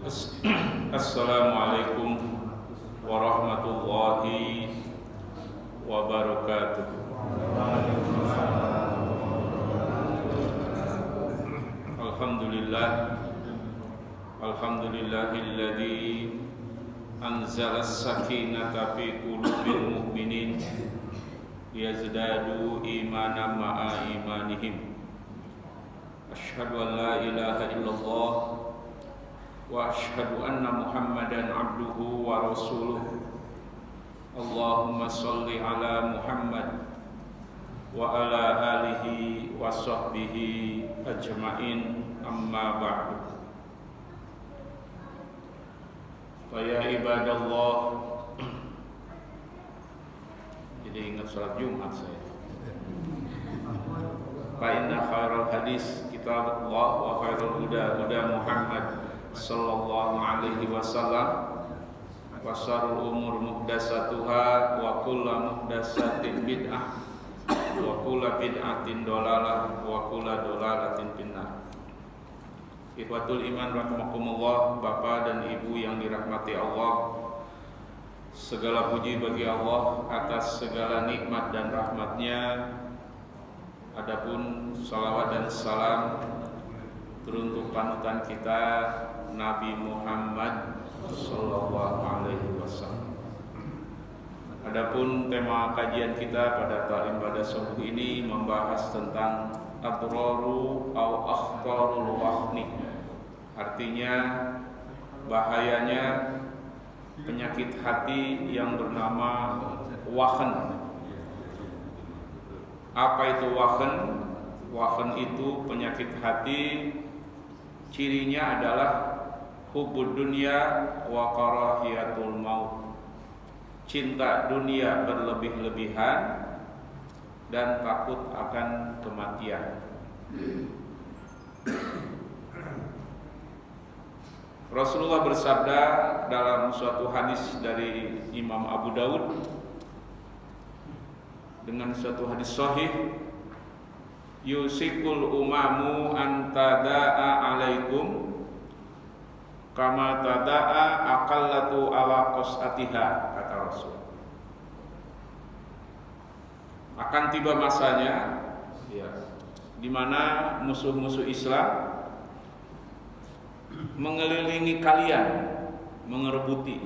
Assalamualaikum warahmatullahi wabarakatuh. Alhamdulillahilladzi anzala as-sakinata fi qulubil mu'minin liyazdadu imanan ma'a imanihim. Asyhadu an la ilaha illallah wa asyhadu anna Muhammadan abduhu wa rasuluh. Allahumma shalli ala Muhammad wa ala alihi wa sahbihi ajma'in, amma ba'du. Ya ibadallah, jadi ingat salat Jumat saya. Fa inna khairal hadis kitabullah wa khairul huda Muhammad sallallahu alaihi wasallam, wa syarrul umur muhdatsatuha wa kullu muhdatsatin bid'ah wa kullu bid'atin dhalalah wa kullu dhalalatin finnar. Ikhwatul iman rahimakumullah, Bapak dan Ibu yang dirahmati Allah, segala puji bagi Allah atas segala nikmat dan rahmatnya. Adapun salawat dan salam teruntuk panutan kita Nabi Muhammad sallallahu alaihi wasallam. Adapun tema kajian kita pada ta'lim pada subuh ini membahas tentang adraru au akhtarul wahni. Artinya bahayanya penyakit hati yang bernama wahn. Apa itu wahn? Wahn itu penyakit hati, cirinya adalah hubbud dunya wa karahiyatul maut. Cinta dunia berlebih-lebihan dan takut akan kematian. Rasulullah bersabda dalam suatu hadis dari Imam Abu Daud dengan suatu hadis sahih, yusikul umamu antada'a alaikum kama tada'a aqallatu ala qas'atiha, kata Rasul. Akan tiba masanya di mana musuh-musuh Islam mengelilingi kalian, mengerebuti.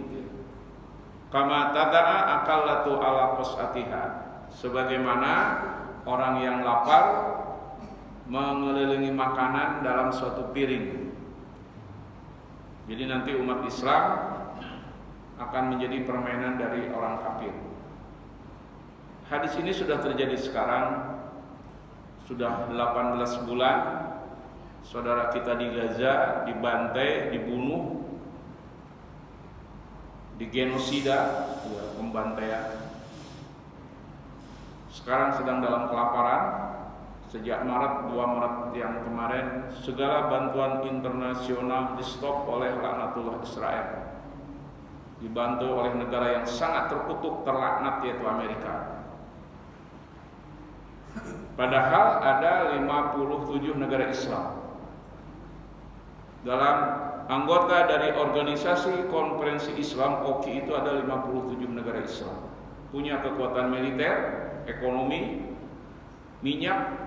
Kama tada'a aqallatu ala qas'atiha, sebagaimana orang yang lapar mengelilingi makanan dalam suatu piring. Jadi nanti umat Islam akan menjadi permainan dari orang kafir. Hadis ini sudah terjadi sekarang, sudah 18 bulan. Saudara kita di Gaza dibantai, dibunuh, digenosida, pembantaian. Sekarang sedang dalam kelaparan. Sejak Maret, 2 Maret yang kemarin, segala bantuan internasional di stop oleh laknatullah Israel, dibantu oleh negara yang sangat terkutuk, terlaknat, yaitu Amerika. Padahal ada 57 negara Islam. Dalam anggota dari organisasi konferensi Islam OKI itu ada 57 negara Islam. Punya kekuatan militer, ekonomi, minyak,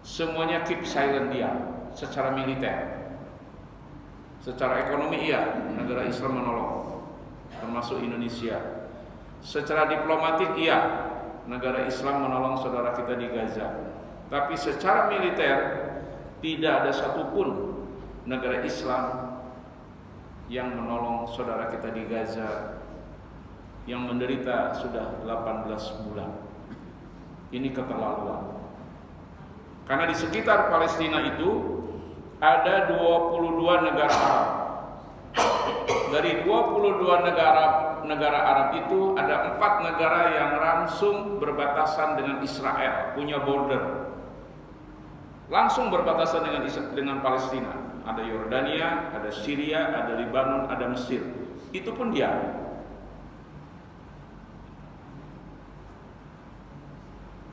semuanya keep silent dia secara militer. Secara ekonomi negara Islam menolong, termasuk Indonesia. Secara diplomatik negara Islam menolong saudara kita di Gaza. Tapi secara militer tidak ada satupun negara Islam yang menolong saudara kita di Gaza yang menderita sudah 18 bulan. Ini keterlaluan. Karena di sekitar Palestina itu ada 22 negara Arab. Dari 22 negara Arab itu ada 4 negara yang langsung berbatasan dengan Israel, punya border. Langsung berbatasan dengan Palestina. Ada Yordania, ada Syria, ada Lebanon, ada Mesir. Itu pun dia.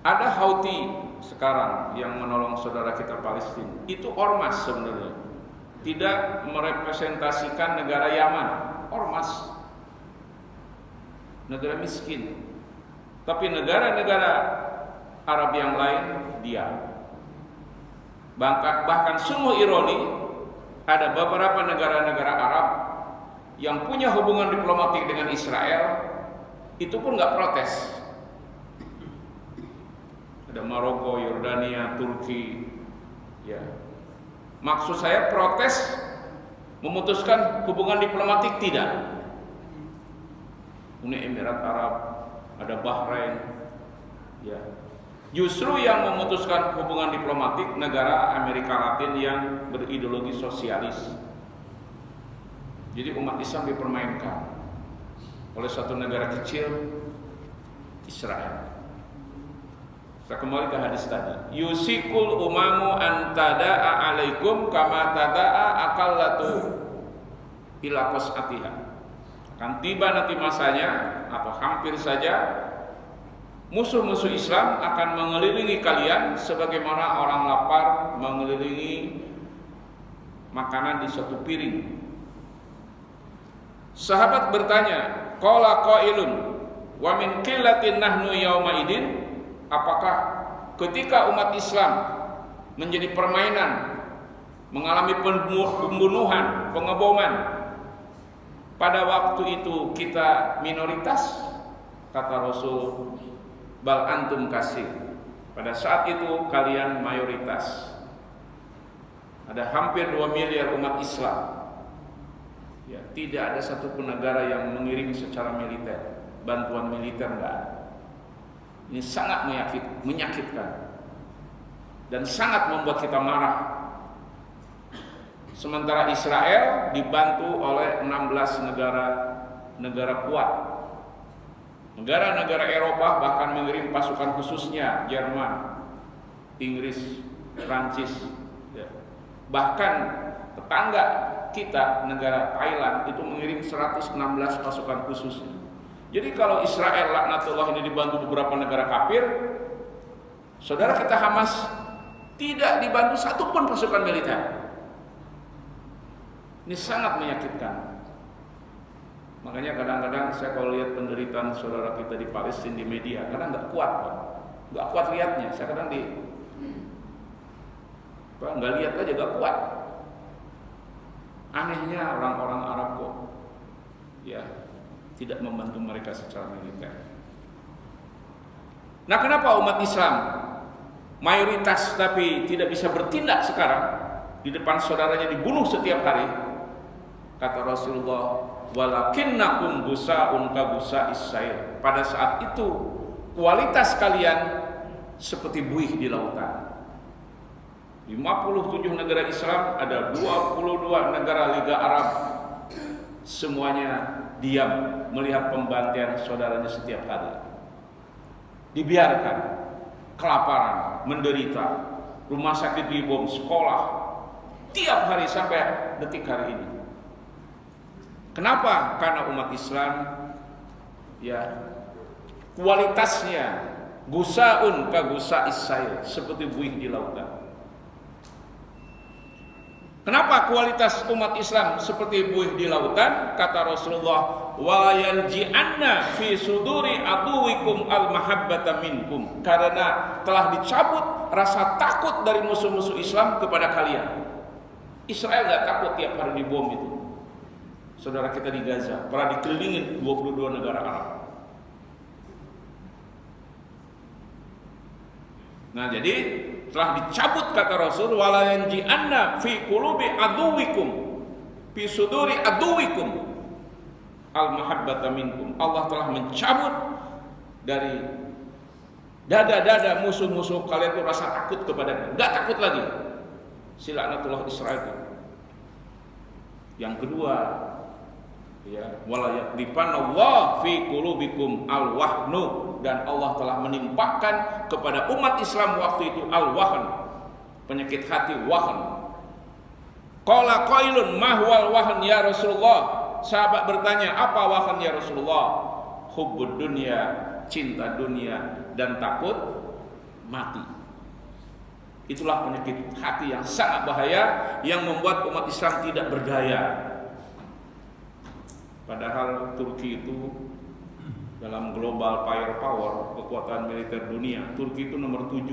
Ada Houthi sekarang yang menolong saudara kita Palestina. Itu ormas sebenarnya. tidak merepresentasikan negara Yaman, ormas, negara miskin. Tapi negara-negara Arab yang lain diam. Bahkan sungguh ironi, ada beberapa negara-negara Arab yang punya hubungan diplomatik dengan Israel, itu pun nggak protes. Ada Maroko, Yordania, Turki, ya. Maksud saya protes memutuskan hubungan diplomatik tidak. Uni Emirat Arab, ada Bahrain, ya. Justru yang memutuskan hubungan diplomatik negara Amerika Latin yang berideologi sosialis. Jadi umat Islam dipermainkan oleh satu negara kecil, Israel. Kita kembali ke hadis tadi. Yusikul umamu antada'a alaikum kama tada'a akallatu ila qas'atiha. Akan tiba nanti masanya atau hampir saja musuh-musuh Islam akan mengelilingi kalian sebagaimana orang lapar mengelilingi makanan di suatu piring. Sahabat bertanya, qala qailun wa min qillatin nahnu yauma idin, apakah ketika umat Islam menjadi permainan, mengalami pembunuhan, pengeboman, pada waktu itu kita minoritas? Kata Rasul, bal antum kasir. Pada saat itu kalian mayoritas. Ada hampir 2 miliar umat Islam. Ya, tidak ada satupun negara yang mengirim secara militer, bantuan militer enggak ada. Ini sangat menyakitkan dan sangat membuat kita marah. Sementara Israel dibantu oleh 16 negara kuat. Negara-negara Eropa bahkan mengirim pasukan khususnya, Jerman, Inggris, Prancis, ya. Bahkan tetangga kita, negara Thailand, itu mengirim 116 pasukan khususnya. Jadi kalau Israel laknatullah ini dibantu beberapa negara kafir, saudara kita Hamas tidak dibantu satupun pasukan militer. Ini sangat menyakitkan. Makanya kadang-kadang saya kalau lihat penderitaan saudara kita di Palestina di media, kadang nggak kuat, nggak kuat lihatnya. Saya kadang nggak lihat aja nggak kuat. Anehnya orang-orang Arab kok, ya, tidak membantu mereka secara militer. Nah, kenapa umat Islam mayoritas tapi tidak bisa bertindak sekarang? Di depan saudaranya dibunuh setiap hari. Kata Rasulullah, walakinnakum gusaun ka gusa'is sail. Pada saat itu kualitas kalian seperti buih di lautan. 57 negara Islam, ada 22 negara Liga Arab. Semuanya diam melihat pembantaian saudaranya setiap hari. Dibiarkan, kelaparan, menderita, rumah sakit dibom, sekolah, tiap hari sampai detik hari ini. Kenapa? Karena umat Islam, ya, kualitasnya gusaun ka gusa'is sail, seperti buih di lautan. Kenapa kualitas umat Islam seperti buih di lautan? Kata Rasulullah, wala yanji'anna fi suduri aduwikum al-mahabbata minkum. Karena telah dicabut rasa takut dari musuh-musuh Islam kepada kalian. Israel gak takut tiap hari dibom itu. Saudara kita di Gaza pernah dikelilingi 22 negara Arab. Nah, jadi telah dicabut kata Rasul, wala yanji'anna fi qulubi aduwikum fi suduri aduwikum al-mahabbata minkum. Allah telah mencabut dari dada-dada musuh-musuh kalian itu rasa takut kepada, enggak takut lagi si laknatullah Israel. Yang kedua, ya, wala yaqdifanallahu fi qulubikum al-wahnu, dan Allah telah menimpakan kepada umat Islam waktu itu al-wahn, penyakit hati, wahn. Qala qailun ma huwal wahn ya Rasulullah? Sahabat bertanya, apa wahn ya Rasulullah? Hubbud dunya, cinta dunia dan takut mati. Itulah penyakit hati yang sangat bahaya yang membuat umat Islam tidak berdaya. Padahal Turki itu dalam global firepower, kekuatan militer dunia, Turki itu nomor 7.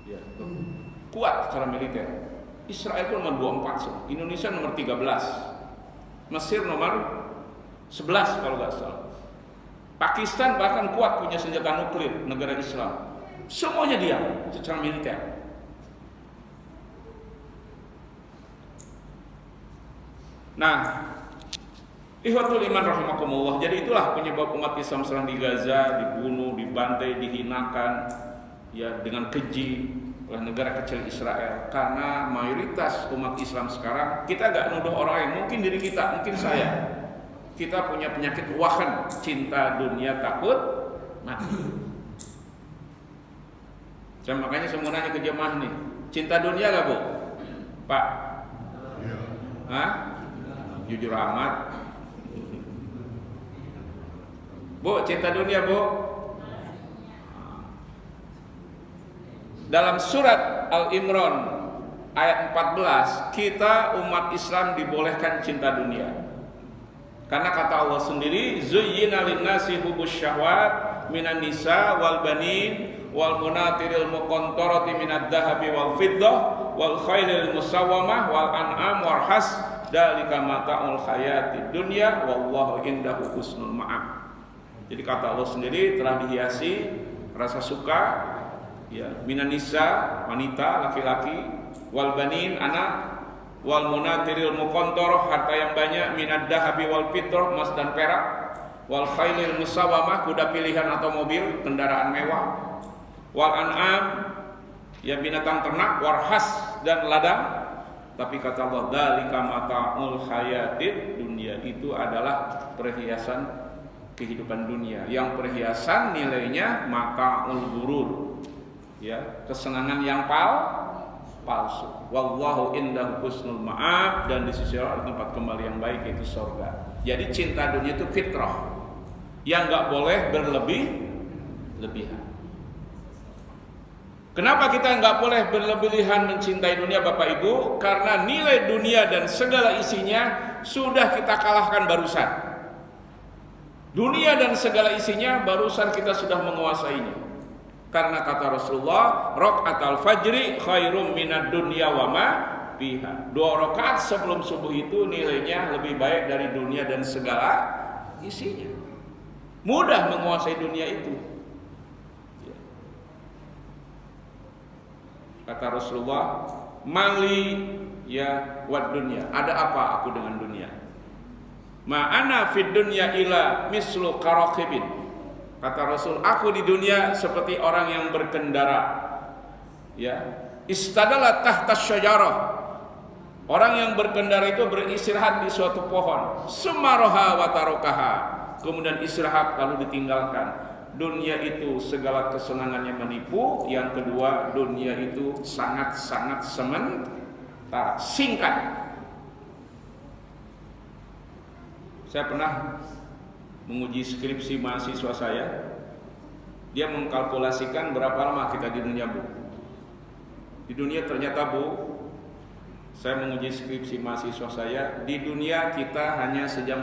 Ya, kuat secara militer. Israel itu nomor 24, Indonesia nomor 13, Mesir nomor 11 kalau nggak salah. Pakistan bahkan kuat, punya senjata nuklir, negara Islam. Semuanya dia secara militer. Nah, ikhwatul iman rahimakumullah. Jadi itulah penyebab umat Islam sekarang di Gaza dibunuh, dibantai, dihinakan, ya dengan keji oleh negara kecil Israel. Karena mayoritas umat Islam sekarang, kita nggak nuduh orang lain, mungkin diri kita, mungkin saya, kita punya penyakit wahan, cinta dunia takut mati. Makanya saya mau nanya ke jemaah nih, cinta dunia gak Bu? Pak? Hah? Jujur amat. Bu, cinta dunia Bu? Dalam surat Al-Imran ayat 14, kita umat Islam dibolehkan cinta dunia. Karena kata Allah sendiri, zuyyina lin-nasi hubbus syahwat minan nisa wal banin wal munatiril muqantarati minad dhahabi wal fiddah wal khailil musawwamah wal an'am wal has dalika mata'ul hayatid dunya wallahu indahu husnul ma'ab. Jadi kata Allah sendiri telah dihiasi rasa suka, ya, minan nisa wanita laki-laki, wal banin anak, wal munatiril muqantarah harta yang banyak, minad dhahabi wal fiddah emas dan perak, wal khailil musawwamah kuda pilihan atau mobil kendaraan mewah, wal an'am ya binatang ternak, warhas dan ladang. Tapi kata Allah, dzalika mata'ul hayatid dunya, itu adalah perhiasan kehidupan dunia. Yang perhiasan nilainya mata'ul gurur, ya, kesenangan yang palsu. Wallahu indahu husnul ma'ab, dan di sisi Allah tempat kembali yang baik, yaitu surga. Jadi cinta dunia itu fitrah yang enggak boleh berlebihan. Kenapa kita nggak boleh berlebihan mencintai dunia Bapak Ibu? Karena nilai dunia dan segala isinya sudah kita kalahkan barusan. Dunia dan segala isinya barusan kita sudah menguasainya. Karena kata Rasulullah, raqatul fajri khairum minad dunya wa ma fiha. 2 rakaat sebelum subuh itu nilainya lebih baik dari dunia dan segala isinya. Mudah menguasai dunia itu. Kata Rasulullah, mali ya wad dunya, ada apa aku dengan dunia? Ma'ana fid dunya ila mislu qaraqibin. Kata Rasul, aku di dunia seperti orang yang berkendara, ya, istadala tahta syajarah. Orang yang berkendara itu beristirahat di suatu pohon, sumaraha wa tarokaha, kemudian istirahat lalu ditinggalkan. Dunia itu segala kesenangannya menipu. Yang kedua, dunia itu sangat-sangat sementara, singkat. Saya pernah menguji skripsi mahasiswa saya. Dia mengkalkulasikan berapa lama kita di dunia Bu. Di dunia ternyata Bu, saya menguji skripsi mahasiswa saya, di dunia kita hanya 1,5 jam.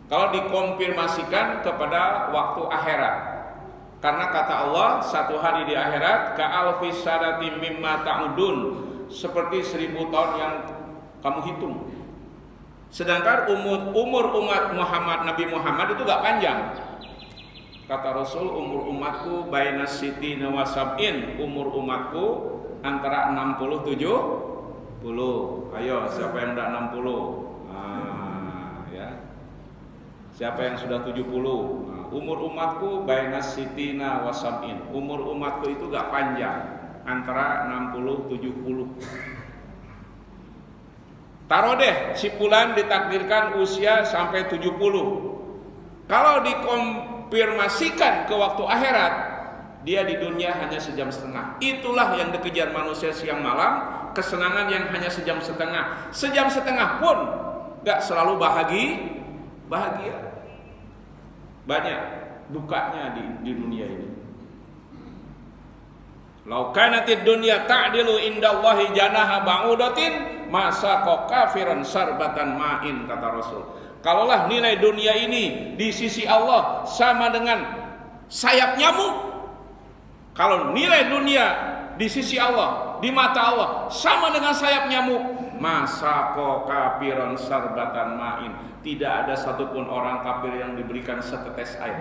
Kalau dikonfirmasikan kepada waktu akhirat, karena kata Allah, 1 hari di akhirat ka'alfi sanatin mimma ta'udun, seperti 1000 tahun yang kamu hitung. Sedangkan umur umat Muhammad, Nabi Muhammad itu gak panjang. Kata Rasul, umur umatku baina sitina wa sab'in, umur umatku antara 60 70. Ayo, siapa yang udah 60? Siapa yang sudah 70? Nah, umur umatku baina sitina wa sab'in. Umur umatku itu gak panjang, antara 60 70. Taruh deh si fulan ditakdirkan usia sampai 70. Kalau dikonfirmasikan ke waktu akhirat, dia di dunia hanya 1,5 jam. Itulah yang dikejar manusia siang malam, kesenangan yang hanya 1,5 jam. 1,5 jam pun gak selalu bahagia. Banyak dukanya di dunia ini. Lau kanatid dunya ta'dilu indallahi janaha ba'udatin masaqa kafiran sarbatan ma'in, kata Rasul. Kalaulah nilai dunia ini di sisi Allah sama dengan sayap nyamuk, kalau nilai dunia di sisi Allah, di mata Allah sama dengan sayap nyamuk, masaqa kafiran sarbatan ma'in, tidak ada satupun orang kafir yang diberikan setetes air,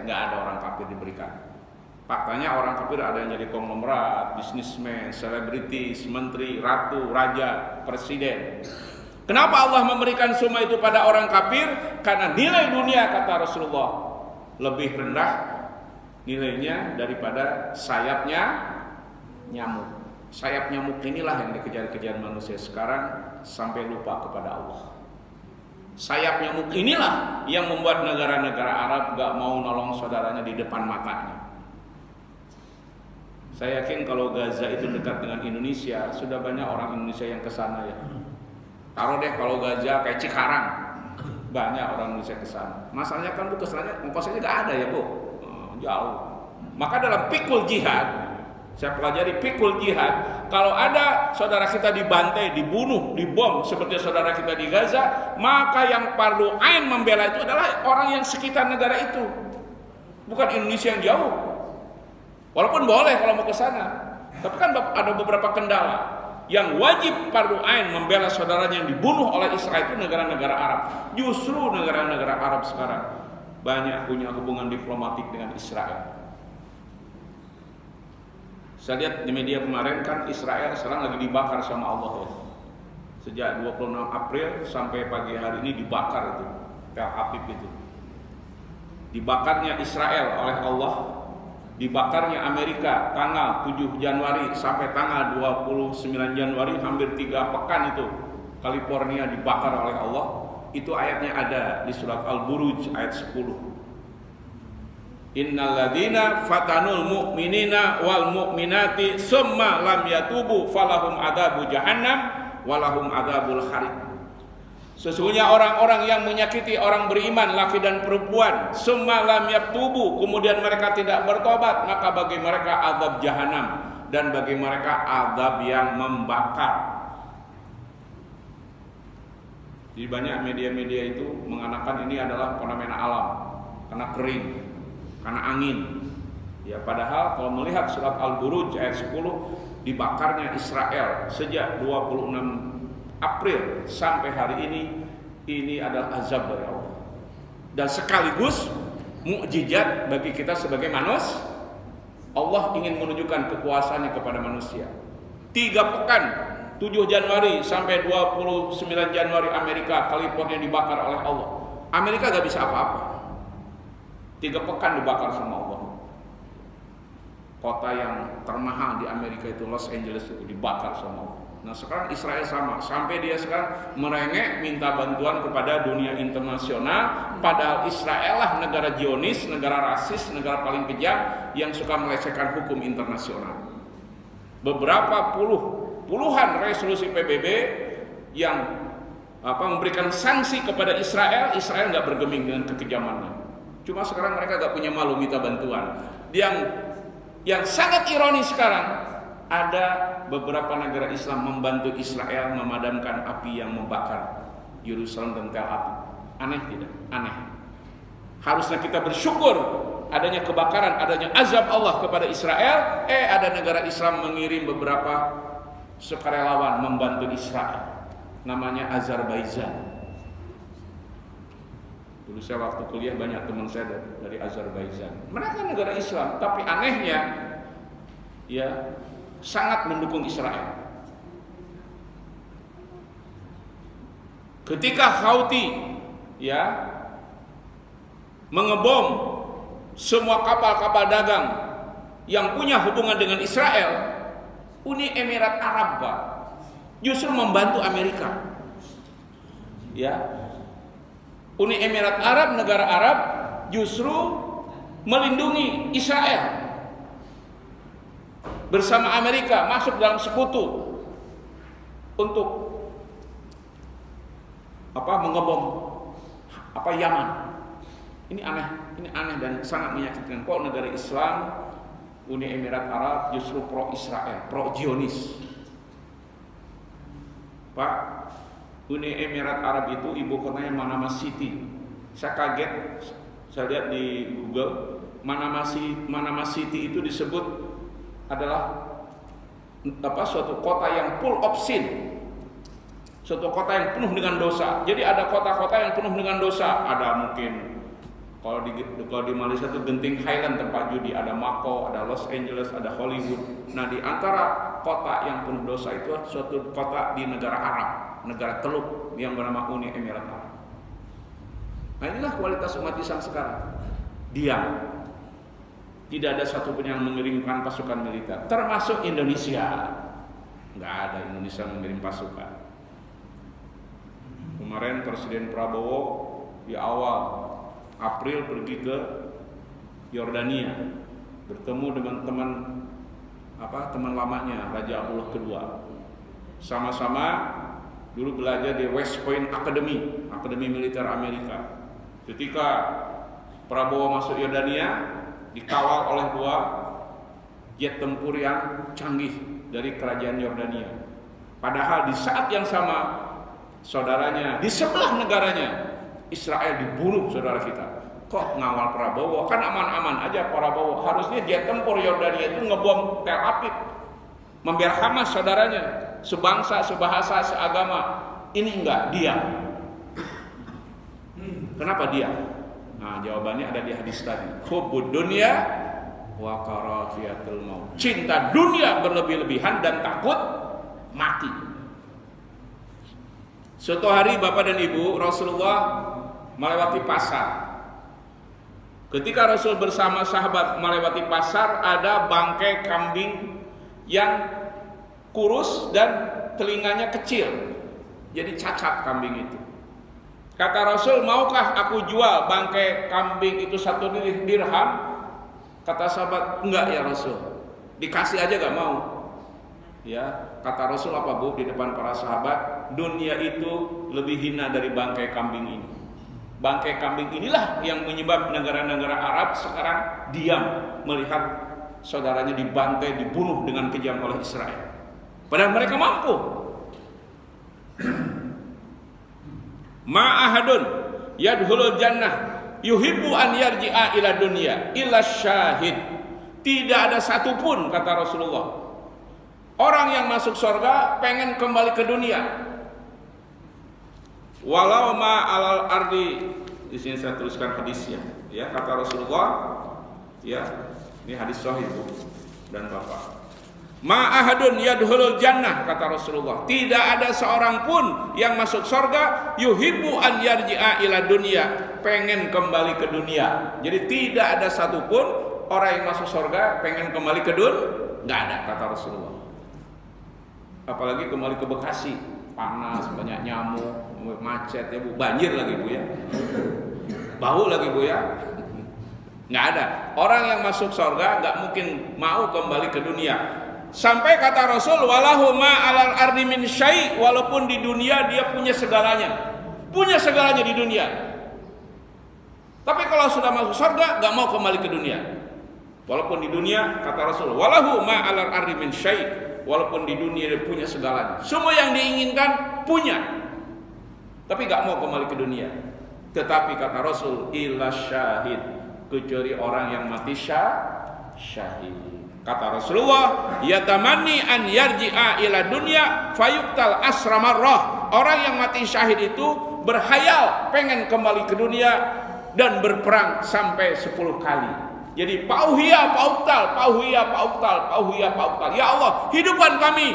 nggak ada orang kafir diberikan. Faktanya orang kafir ada yang jadi konglomerat, bisnismen, selebritis, menteri, ratu, raja, presiden. Kenapa Allah memberikan semua itu pada orang kafir? Karena nilai dunia, kata Rasulullah, lebih rendah nilainya daripada sayapnya nyamuk. Sayap nyamuk inilah yang dikejar-kejar manusia sekarang sampai lupa kepada Allah. Sayap nyamuk inilah yang membuat negara-negara Arab gak mau nolong saudaranya di depan matanya. Saya yakin kalau Gaza itu dekat dengan Indonesia, sudah banyak orang Indonesia yang kesana ya. Taruh deh kalau Gaza kayak Cikarang, banyak orang Indonesia kesana. Masalahnya kan bu kesananya ongkosnya nggak ada ya bu, jauh. Maka dalam fikul jihad, saya pelajari fikul jihad, kalau ada saudara kita dibantai, dibunuh, dibom seperti saudara kita di Gaza, maka yang fardu ain membela itu adalah orang yang sekitar negara itu, bukan Indonesia yang jauh. Walaupun boleh kalau mau ke sana, tapi kan ada beberapa kendala. Yang wajib fardu ain membela saudaranya yang dibunuh oleh Israel itu negara-negara Arab. Justru negara-negara Arab sekarang banyak punya hubungan diplomatik dengan Israel. Saya lihat di media kemarin kan Israel sekarang lagi dibakar sama Allah ya. Sejak 26 April sampai pagi hari ini dibakar itu Tel Aviv itu. Dibakarnya Israel oleh Allah, dibakarnya Amerika tanggal 7 Januari sampai tanggal 29 Januari, hampir 3 pekan itu California dibakar oleh Allah. Itu ayatnya ada di surat Al-Buruj ayat 10. Innal ladzina fatanul mu'minina wal mu'minati summa lam yatubu falahum adzabu jahannam walahum adzabul harim. Sesungguhnya orang-orang yang menyakiti orang beriman laki dan perempuan summa lam yatubu, kemudian mereka tidak bertobat, maka bagi mereka azab jahanam dan bagi mereka azab yang membakar. Jadi banyak media-media itu mengatakan ini adalah fenomena alam karena kering, karena angin. Ya, padahal kalau melihat surat Al-Buruj ayat 10, dibakarnya Israel sejak 26 April sampai hari ini adalah azab dari Allah. Dan sekaligus mukjizat bagi kita sebagai manusia. Allah ingin menunjukkan kekuasaannya kepada manusia. 3 pekan, 7 Januari sampai 29 Januari Amerika, California dibakar oleh Allah. Amerika gak bisa apa-apa. 3 pekan dibakar sama Allah. Kota yang termahal di Amerika itu Los Angeles itu dibakar sama Allah. Nah sekarang Israel sama, sampai dia sekarang merengek minta bantuan kepada dunia internasional, padahal Israel lah negara Zionis, negara rasis, negara paling kejam yang suka melecehkan hukum internasional. Beberapa puluhan resolusi PBB yang memberikan sanksi kepada Israel nggak bergeming dengan kekejamannya. Cuma sekarang mereka nggak punya malu minta bantuan. Yang sangat ironis sekarang, ada beberapa negara Islam membantu Israel memadamkan api yang membakar Yerusalem dan Tel Aviv. Aneh tidak? Aneh. Harusnya kita bersyukur adanya kebakaran, adanya azab Allah kepada Israel. Ada negara Islam mengirim beberapa sukarelawan membantu Israel. Namanya Azerbaijan. Dulu saya waktu kuliah banyak teman saya dari Azerbaijan. Mereka negara Islam, tapi anehnya ya sangat mendukung Israel. Ketika Houthi ya mengebom semua kapal-kapal dagang yang punya hubungan dengan Israel, Uni Emirat Arab Pak, justru membantu Amerika. Ya, Uni Emirat Arab, negara Arab justru melindungi Israel. Bersama Amerika masuk dalam sekutu untuk mengebom Yaman. Ini aneh dan sangat menyakitkan. Kok negara Islam Uni Emirat Arab justru pro Israel, pro Zionis. Pak, Uni Emirat Arab itu ibu kotanya Manama City. Saya kaget, saya lihat di Google, Manama City itu disebut adalah suatu kota yang full of sin, suatu kota yang penuh dengan dosa. Jadi ada kota-kota yang penuh dengan dosa. Ada mungkin kalau di Malaysia itu Genting Highland tempat judi, ada Macau, ada Los Angeles, ada Hollywood. Nah, di antara kota yang penuh dosa itu suatu kota di negara Arab, negara Teluk yang bernama Uni Emirat Arab. Nah, inilah kualitas umat Islam sekarang. Diam. Tidak ada satupun yang mengirimkan pasukan militer, termasuk Indonesia. Nggak ada Indonesia mengirim pasukan. Kemarin Presiden Prabowo di awal April pergi ke Yordania, bertemu dengan teman lamanya Raja Abdullah II. Sama-sama dulu belajar di West Point Academy, Akademi Militer Amerika. Ketika Prabowo masuk Yordania, dikawal oleh 2 jet tempur yang canggih dari kerajaan Yordania. Padahal di saat yang sama saudaranya di sebelah negaranya Israel dibunuh saudara kita. Kok ngawal Prabowo? Kan aman-aman aja Prabowo. Harusnya jet tempur Yordania itu ngebom Tel Aviv, membela Hamas saudaranya, sebangsa, sebahasa, seagama. Ini enggak, diam. Kenapa diam? Nah, jawabannya ada di hadis tadi. Hubbud dunya wa karahiyatul maut. Cinta dunia berlebih-lebihan dan takut mati. Suatu hari Bapak dan Ibu, Rasulullah melewati pasar. Ketika Rasul bersama sahabat melewati pasar, ada bangkai kambing yang kurus dan telinganya kecil. Jadi cacat kambing itu. Kata Rasul, maukah aku jual bangkai kambing itu 1 dirham? Kata sahabat, enggak ya Rasul. Dikasih aja gak mau. Ya, kata Rasul apa Bu di depan para sahabat? Dunia itu lebih hina dari bangkai kambing ini. Bangkai kambing inilah yang menyebab negara-negara Arab sekarang diam melihat saudaranya dibantai, dibunuh dengan kejam oleh Israel. Padahal mereka mampu. Ma'ahadun yadkhulul jannah yuhibbu an yarji'a ila dunya illa syahid. Tidak ada satupun, kata Rasulullah, orang yang masuk surga pengen kembali ke dunia. Walau ma alal ardi, di sini saya tuliskan hadisnya, ya, kata Rasulullah, ya, ini hadis sahih Bu dan Bapak. Ma ahadun yadkhulul jannah, kata Rasulullah, tidak ada seorang pun yang masuk surga yuhibbu an yarji'a ila dunya, pengen kembali ke dunia. Jadi tidak ada satupun orang yang masuk surga pengen kembali ke dunia, nggak ada, kata Rasulullah. Apalagi kembali ke Bekasi, panas, banyak nyamuk, macet ya Bu, banjir lagi Bu ya, bau lagi Bu ya, nggak ada. Orang yang masuk surga nggak mungkin mau kembali ke dunia. Sampai kata Rasul, walahu ma alal ardi min syai', walaupun di dunia dia punya segalanya di dunia. Tapi kalau sudah masuk surga nggak mau kembali ke dunia. Walaupun di dunia, kata Rasul, walahu ma alal ardi min syai', walaupun di dunia dia punya segalanya, semua yang diinginkan punya, tapi gak mau kembali ke dunia. Tetapi kata Rasul, illa syahid, kecuali orang yang mati syahid. Kata Rasulullah, yatamani an yarji'a ila dunya fayuqtal asramarrah. Orang yang mati syahid itu berhayal pengen kembali ke dunia dan berperang sampai 10 kali. Jadi pauhiya pauktal, pauhiya pauktal, pauhiya pauktal. Ya Allah, hidupkan kami,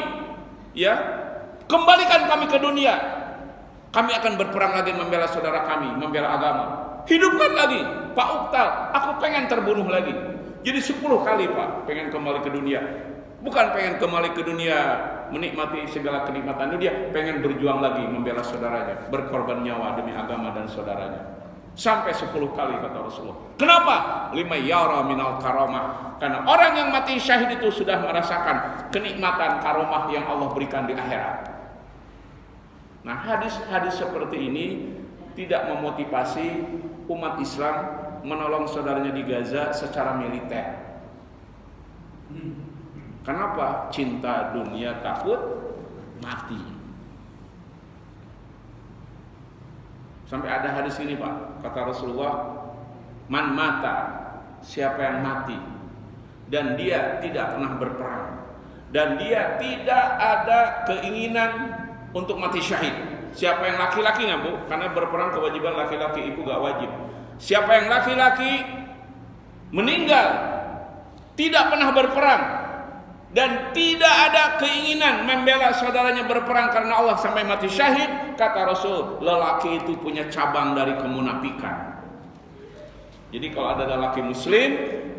ya, kembalikan kami ke dunia. Kami akan berperang lagi membela saudara kami, membela agama. Hidupkan lagi, pauktal. Aku pengen terbunuh lagi. Jadi 10 kali Pak, pengen kembali ke dunia. Bukan pengen kembali ke dunia menikmati segala kenikmatan dunia, pengen berjuang lagi membela saudaranya, berkorban nyawa demi agama dan saudaranya. Sampai 10 kali kata Rasulullah. Kenapa? Lima yara minal karomah. Karena orang yang mati syahid itu sudah merasakan kenikmatan karomah yang Allah berikan di akhirat. Nah, hadis-hadis seperti ini tidak memotivasi umat Islam menolong saudaranya di Gaza secara militer. Kenapa? Cinta dunia, takut mati. Sampai ada hadis ini Pak, kata Rasulullah, man mata, siapa yang mati dan dia tidak pernah berperang dan dia tidak ada keinginan untuk mati syahid. Siapa yang laki-lakinya Bu, karena berperang kewajiban laki-laki, ibu gak wajib. Siapa yang laki-laki meninggal tidak pernah berperang dan tidak ada keinginan membela saudaranya berperang karena Allah sampai mati syahid, kata Rasul, lelaki itu punya cabang dari kemunafikan. Jadi kalau ada lelaki muslim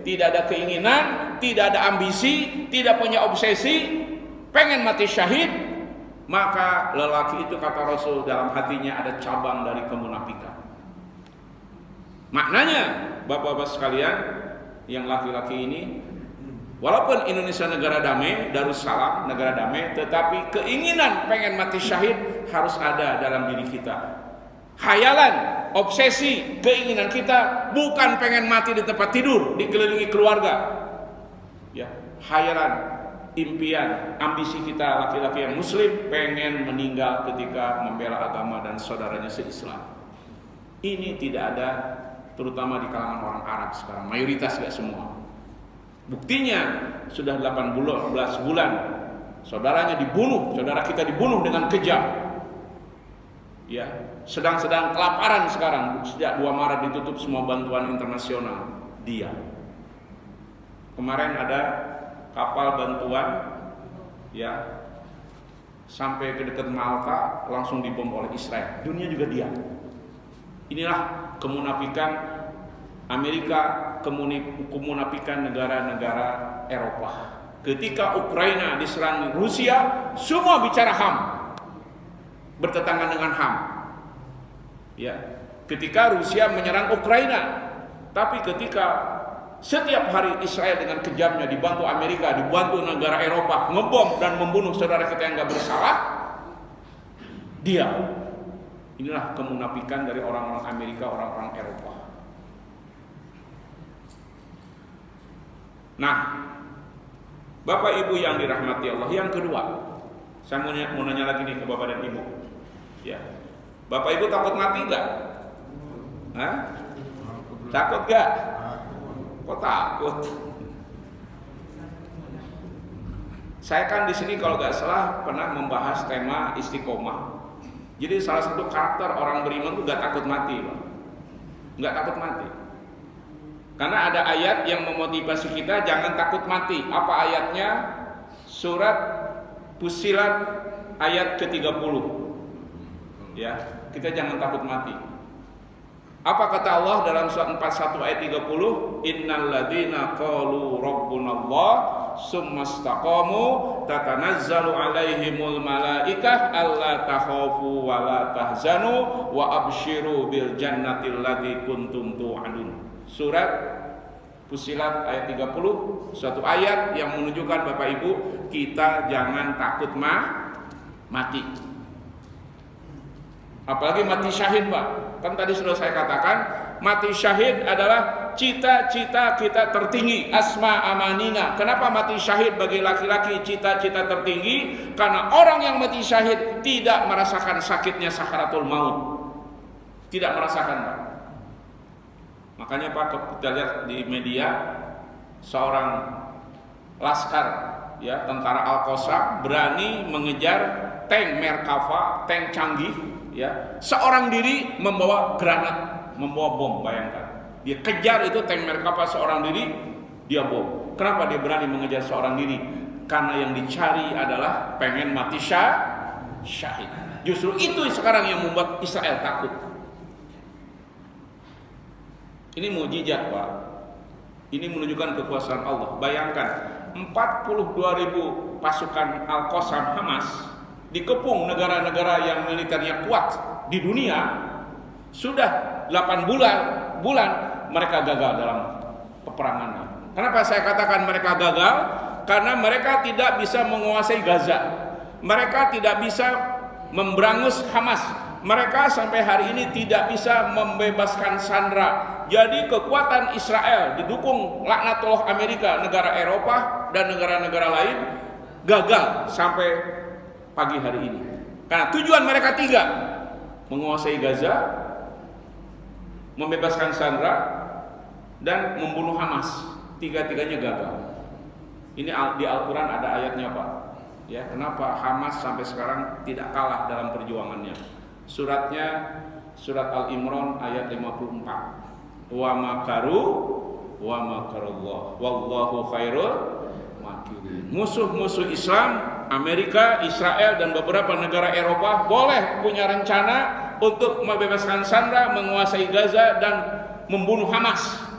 tidak ada keinginan, tidak ada ambisi, tidak punya obsesi, pengen mati syahid, maka lelaki itu kata Rasul dalam hatinya ada cabang dari kemunafikan. Maknanya bapak-bapak sekalian yang laki-laki ini, walaupun Indonesia negara damai, Darussalam negara damai, tetapi keinginan pengen mati syahid harus ada dalam diri kita. Hayalan, obsesi, keinginan kita bukan pengen mati di tempat tidur, dikelilingi keluarga. Ya, hayalan, impian, ambisi kita laki-laki yang muslim pengen meninggal ketika membela agama dan saudaranya se-Islam. Ini tidak ada, terutama di kalangan orang Arab sekarang, mayoritas gak semua. Buktinya sudah 18 bulan saudaranya dibunuh, saudara kita dibunuh dengan kejam. Ya, sedang kelaparan sekarang. Sejak 2 Maret ditutup semua bantuan internasional. Dia. Kemarin ada kapal bantuan ya sampai ke dekat Malta langsung dibom oleh Israel. Dunia juga dia. Inilah kemunafikan Amerika, kemunafikan negara-negara Eropa. Ketika Ukraina diserang Rusia, semua bicara HAM, bertentangan dengan HAM. Ya, ketika Rusia menyerang Ukraina, tapi ketika setiap hari Israel dengan kejamnya dibantu Amerika, dibantu negara Eropa ngebom dan membunuh saudara kita yang gak bersalah, dia. Inilah kemunafikan dari orang-orang Amerika, orang-orang Eropa. Nah, Bapak Ibu yang dirahmati Allah, yang kedua, saya mau nanya lagi nih ke Bapak dan Ibu. Ya, Bapak Ibu takut mati nggak? Hah? Takut nggak? Kok takut? Saya kan di sini kalau nggak salah pernah membahas tema istiqomah. Jadi salah satu karakter orang beriman itu nggak takut mati, Pak. Nggak takut mati. Karena ada ayat yang memotivasi kita jangan takut mati. Apa ayatnya? Surat Fussilat ayat ke-30. Ya, kita jangan takut mati. Apa kata Allah dalam surat 41 ayat 30? Innal ladzina qalu rabbunallah summastaqamu tatanazzalu alaihimul malaikah alla takhafu wa la tahzanu wa absyiru bil jannatil ladzii kuntum tu'adun. Surat Fussilat ayat 30, suatu ayat yang menunjukkan Bapak Ibu kita jangan takut mati. Apalagi mati syahid, Pak. Kan tadi sudah saya katakan, mati syahid adalah cita-cita kita tertinggi, asma amanina. Kenapa mati syahid bagi laki-laki cita-cita tertinggi? Karena orang yang mati syahid tidak merasakan sakitnya sakaratul maut. Tidak merasakan, Pak. Makanya Pak, kita lihat di media seorang laskar ya, tentara Al-Qassam berani mengejar tank Merkava, tank canggih ya, seorang diri membawa granat, membawa bom. Bayangkan, dia kejar itu tank Merkava seorang diri, dia bom. Kenapa dia berani mengejar seorang diri? Karena yang dicari adalah pengen mati syahid. Justru itu sekarang yang membuat Israel takut. Ini mukjizat, Pak. Ini menunjukkan kekuasaan Allah. Bayangkan 42.000 pasukan Al-Qassam Hamas dikepung negara-negara yang militernya kuat di dunia. Sudah 8 bulan mereka gagal dalam peperangan. Kenapa saya katakan mereka gagal? Karena mereka tidak bisa menguasai Gaza. Mereka tidak bisa memberangus Hamas. mereka sampai hari ini tidak bisa membebaskan sandera. Jadi kekuatan Israel didukung laknatullah Amerika, negara Eropa dan negara-negara lain gagal sampai pagi hari ini. Karena tujuan mereka tiga: menguasai Gaza, membebaskan sandera, dan membunuh Hamas. Tiga-tiganya gagal. Ini di Al-Quran ada ayatnya, Pak. Ya, kenapa Hamas sampai sekarang tidak kalah dalam perjuangannya? Suratnya surat Al-Imran ayat 54. Wa makaru wa makarullah wallahu khairul makirin. Musuh-musuh Islam, Amerika, Israel dan beberapa negara Eropa boleh punya rencana untuk membebaskan sandera, menguasai Gaza dan membunuh Hamas.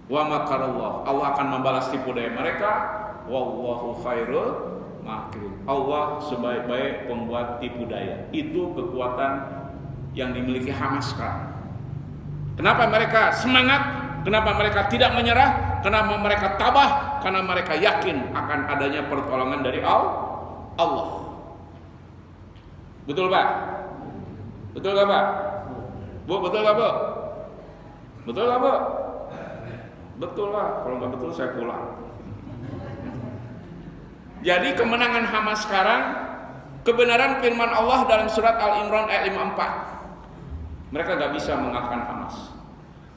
Wa makarullah, Allah akan membalas tipu daya mereka. Wallahu khairul makirin. Allah sebaik-baik pembuat tipu daya. Itu kekuatan yang dimiliki Hamas sekarang. Kenapa mereka semangat? Kenapa mereka tidak menyerah? Kenapa mereka tabah? Karena mereka yakin akan adanya pertolongan dari Allah. Betul, Pak? Betul gak, Pak? Bu, betul gak, Bu? Betul gak, Bu? Betul lah, kalau nggak betul saya pulang. Jadi kemenangan Hamas sekarang, kebenaran firman Allah dalam surat Al-Imran ayat 54. Mereka nggak bisa mengalahkan Hamas.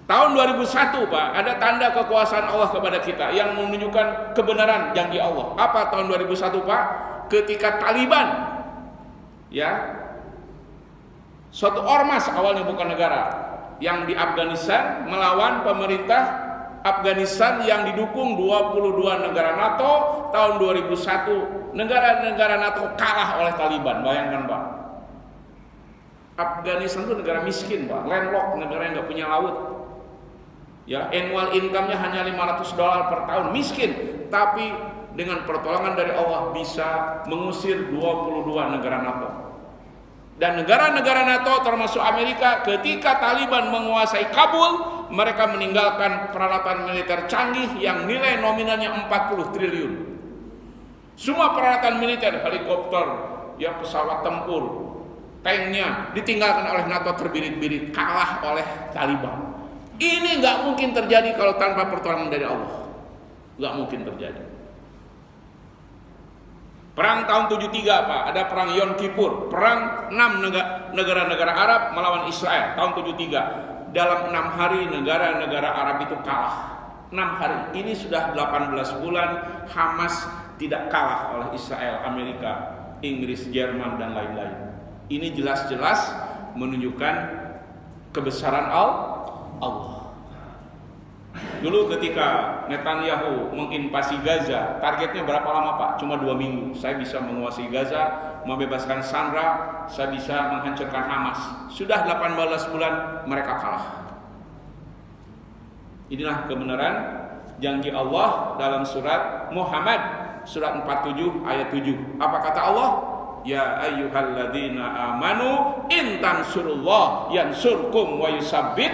Tahun 2001, Pak, ada tanda kekuasaan Allah kepada kita yang menunjukkan kebenaran janji Allah. Apa tahun 2001, Pak? Ketika Taliban, ya, suatu ormas awalnya bukan negara, yang di Afghanistan melawan pemerintah Afghanistan yang didukung 22 negara NATO. Tahun 2001 negara-negara NATO kalah oleh Taliban. Bayangkan, Pak, Afghanistan itu negara miskin, Pak, landlocked, negara yang nggak punya laut. Ya, annual income-nya hanya $500 per tahun, miskin. Tapi dengan pertolongan dari Allah bisa mengusir 22 negara NATO. Dan negara-negara NATO termasuk Amerika, ketika Taliban menguasai Kabul, mereka meninggalkan peralatan militer canggih yang nilai nominalnya 40 triliun. Semua peralatan militer, helikopter, ya, pesawat tempur, tanknya ditinggalkan oleh NATO terbirit-birit, kalah oleh Taliban. Ini nggak mungkin terjadi kalau tanpa pertolongan dari Allah. Nggak mungkin terjadi. Perang tahun 73, Pak, ada perang Yom Kippur, perang 6 negara-negara Arab melawan Israel tahun 73. Dalam 6 hari negara-negara Arab itu kalah. 6 hari. Ini sudah 18 bulan Hamas tidak kalah oleh Israel, Amerika, Inggris, Jerman dan lain-lain. Ini jelas-jelas menunjukkan kebesaran Allah. Dulu ketika Netanyahu menginvasi Gaza, targetnya berapa lama, Pak? Cuma 2 minggu. Saya bisa menguasai Gaza, membebaskan sandera, saya bisa menghancurkan Hamas. Sudah 18 bulan mereka kalah. Inilah kebenaran janji Allah dalam surat Muhammad, surat 47 ayat 7. Apa kata Allah? Ya ayyuhalladzina amanu in tansurullah yansurkum wa yusabbit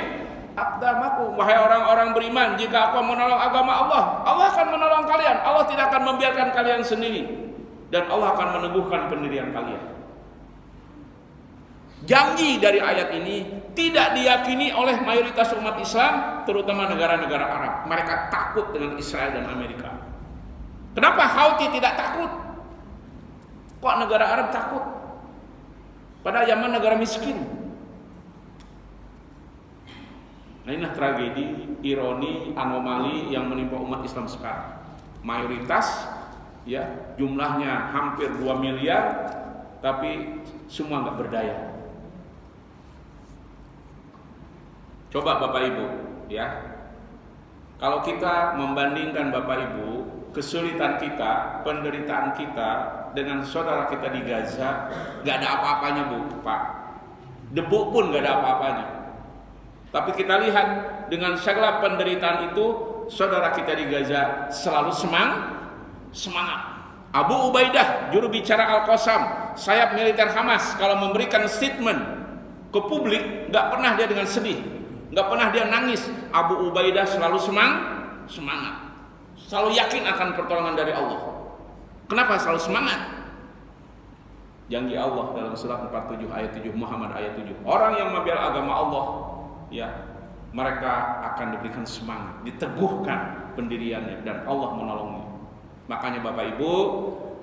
aqdamakum. Wahai orang-orang beriman, jika aku menolong agama Allah, Allah akan menolong kalian. Allah tidak akan membiarkan kalian sendiri, dan Allah akan meneguhkan pendirian kalian. Janji dari ayat ini tidak diyakini oleh mayoritas umat Islam, terutama negara-negara Arab. Mereka takut dengan Israel dan Amerika. Kenapa Houthi tidak takut? Kok negara Arab takut? Pada zaman negara miskin. Nah, inilah tragedi, ironi, anomali yang menimpa umat Islam sekarang. Mayoritas, ya, jumlahnya hampir 2 miliar, tapi semua nggak berdaya. Coba Bapak Ibu, ya, kalau kita membandingkan Bapak Ibu kesulitan kita, penderitaan kita dengan saudara kita di Gaza, nggak ada apa-apanya, Bu, Pak. Debu pun nggak ada apa-apanya. Tapi kita lihat dengan segala penderitaan itu, saudara kita di Gaza selalu semangat. Abu Ubaidah, juru bicara Al-Qassam, sayap militer Hamas, kalau memberikan statement ke publik, nggak pernah dia dengan sedih, nggak pernah dia nangis. Abu Ubaidah selalu semangat, selalu yakin akan pertolongan dari Allah. Kenapa selalu semangat? Janji Allah dalam surat 47 ayat 7, Muhammad ayat 7. Orang yang membela agama Allah, ya, mereka akan diberikan semangat, diteguhkan pendiriannya dan Allah menolongnya. Makanya Bapak Ibu,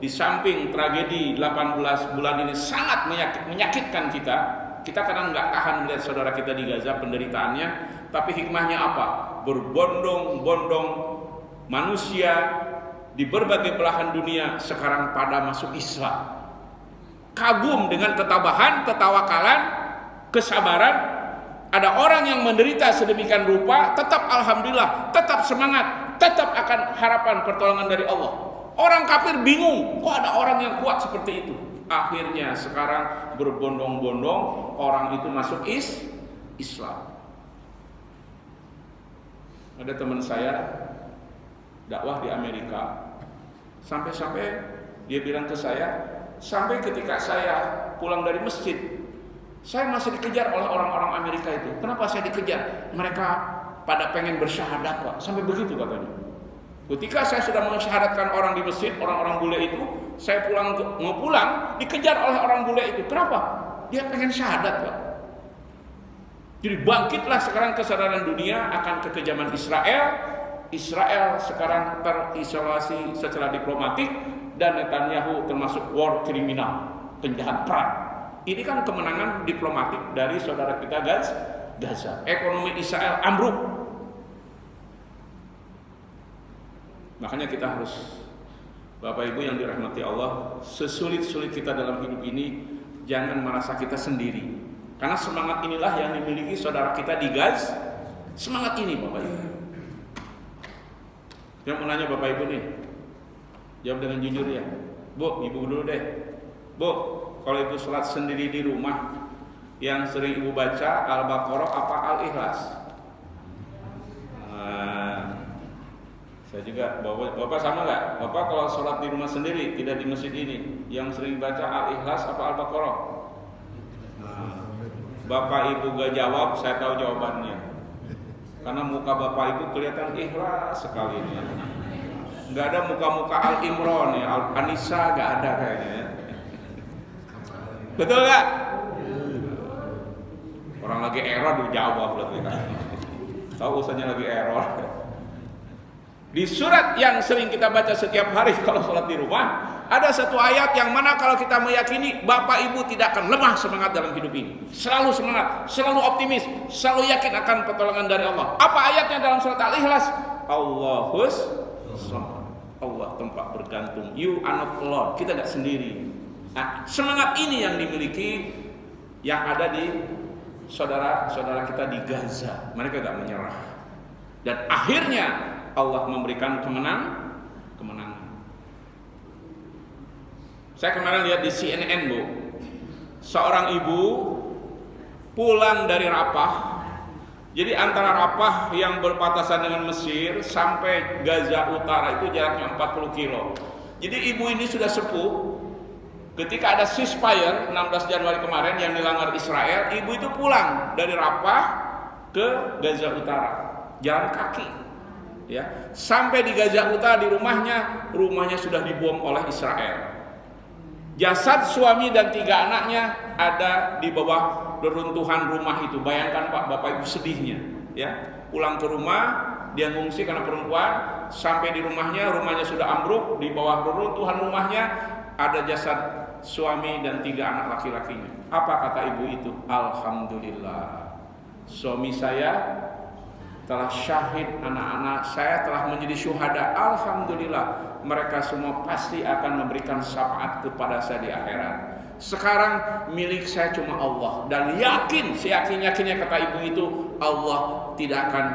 di samping tragedi 18 bulan ini sangat menyakitkan kita kadang nggak tahan melihat saudara kita di Gaza penderitaannya, tapi hikmahnya apa? Berbondong-bondong manusia di berbagai belahan dunia sekarang pada masuk Islam. Kagum dengan ketabahan, ketawakalan, kesabaran. Ada orang yang menderita sedemikian rupa, tetap alhamdulillah, tetap semangat, tetap akan harapan pertolongan dari Allah. Orang kafir bingung, kok ada orang yang kuat seperti itu. Akhirnya sekarang berbondong-bondong orang itu masuk Islam. Ada teman saya dakwah di Amerika, sampai-sampai dia bilang ke saya, sampai ketika saya pulang dari masjid, saya masih dikejar oleh orang-orang Amerika itu. Kenapa saya dikejar? Mereka pada pengen bersyahadat, Pak. Sampai begitu katanya. Ketika saya sudah mensyahadatkan orang di masjid, orang-orang bule itu, saya mau pulang, dikejar oleh orang bule itu. Kenapa? Dia pengen syahadat, Pak. Jadi bangkitlah sekarang kesadaran dunia akan kekejaman Israel. Israel sekarang terisolasi secara diplomatik, dan Netanyahu termasuk war kriminal, penjahat perang. Ini kan kemenangan diplomatik dari saudara kita Gaza. Ekonomi Israel ambruk. Makanya kita harus, Bapak Ibu yang dirahmati Allah, sesulit-sulit kita dalam hidup ini, jangan merasa kita sendiri. Karena semangat inilah yang dimiliki saudara kita di Gaza. Semangat ini Bapak Ibu. Yang mau nanya Bapak Ibu nih, jawab dengan jujur ya. Bu, Ibu dulu deh. Bu, kalau Ibu sholat sendiri di rumah, yang sering Ibu baca Al-Baqarah apa Al-Ikhlas? Saya juga, Bapak sama nggak? Bapak kalau sholat di rumah sendiri, tidak di masjid ini, yang sering baca Al-Ikhlas apa Al-Baqarah? Bapak Ibu gak jawab, saya tahu jawabannya. Karena muka Bapak Ibu kelihatan ikhlas sekali nih. Nggak ada muka-muka Al-Imran ya, Al-Anisa nggak ada kayaknya. Betul nggak? Orang lagi error dijawab berarti kan. Tahu usahanya lagi error. Di surat yang sering kita baca setiap hari kalau sholat di rumah, ada satu ayat yang mana kalau kita meyakini, Bapak Ibu tidak akan lemah semangat dalam hidup ini. Selalu semangat, selalu optimis, selalu yakin akan pertolongan dari Allah. Apa ayatnya dalam surat Al-Ikhlas? Allahus Samad. Allah tempat bergantung. You are not alone. Kita tidak sendiri. Nah, semangat ini yang dimiliki yang ada di saudara-saudara kita di Gaza. Mereka tidak menyerah. Dan akhirnya Allah memberikan kemenangan. Saya kemarin lihat di CNN, Bu. Seorang ibu pulang dari Rafah. Jadi antara Rafah yang berbatasan dengan Mesir sampai Gaza Utara itu jaraknya 40 kilo. Jadi ibu ini sudah sepuh. Ketika ada ceasefire 16 Januari kemarin yang dilanggar Israel, ibu itu pulang dari Rafah ke Gaza Utara, jalan kaki. Ya, sampai di Gaza Utara di rumahnya sudah dibom oleh Israel. Jasad suami dan 3 anaknya ada di bawah reruntuhan rumah itu. Bayangkan Pak, Bapak Ibu sedihnya. Ya, pulang ke rumah, dia ngungsi karena perempuan, sampai di rumahnya sudah ambruk, di bawah reruntuhan rumahnya ada jasad suami dan 3 anak laki-lakinya. Apa kata ibu itu? Alhamdulillah, suami saya telah syahid, anak-anak saya telah menjadi syuhada. Alhamdulillah, mereka semua pasti akan memberikan syafaat kepada saya di akhirat. Sekarang milik saya cuma Allah, dan seyakin-yakinnya kata ibu itu, Allah tidak akan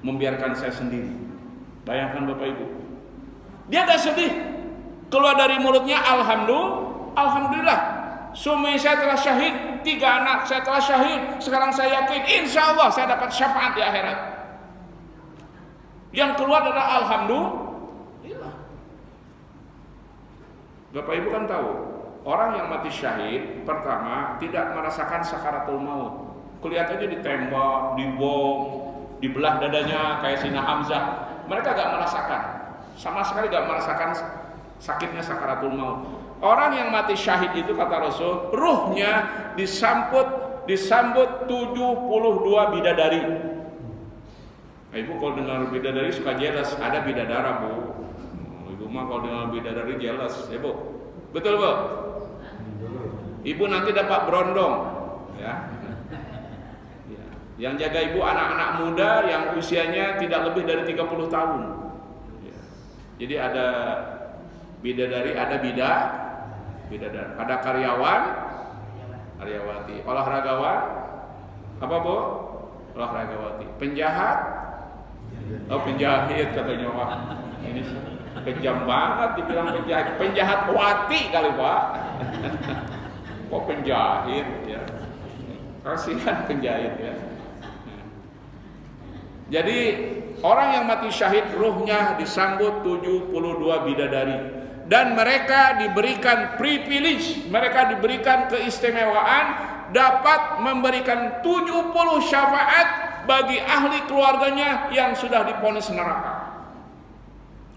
membiarkan saya sendiri. Bayangkan Bapak Ibu, dia gak sedih, keluar dari mulutnya Alhamdulillah, suami saya telah syahid, 3 anak saya telah syahid. Sekarang saya yakin, insya Allah saya dapat syafaat di akhirat. Yang keluar adalah Alhamdulillah. Bapak Ibu kan tahu, orang yang mati syahid pertama tidak merasakan sakaratul maut. Kelihatannya ditembak, dibom, dibelah dadanya kayak Sina Hamzah. Mereka gak merasakan, sama sekali gak merasakan sakitnya sakaratul maut. Orang yang mati syahid itu kata Rasul, ruhnya disambut 72 bidadari. Nah, ibu kalau dengar bidadari suka jelas, ada bidadara bu. Ibu mah kalau dengar bidadari jelas, ya bu. Betul bu? Ibu nanti dapat berondong, ya. Yang jaga ibu anak-anak muda yang usianya tidak lebih dari 30 tahun. Ya. Jadi ada bidadari, ada bidadari, ada karyawati, olahragawan, apa bu? Olahragawati, penjahat, penjahit katanya Pak. Ini kejam banget dibilang penjahat wati kali Pak. Kok penjahit ya? Kasihan penjahit ya. Jadi orang yang mati syahid ruhnya disambut 72 bidadari dan mereka diberikan privilege, mereka diberikan keistimewaan dapat memberikan 70 syafaat bagi ahli keluarganya yang sudah divonis neraka.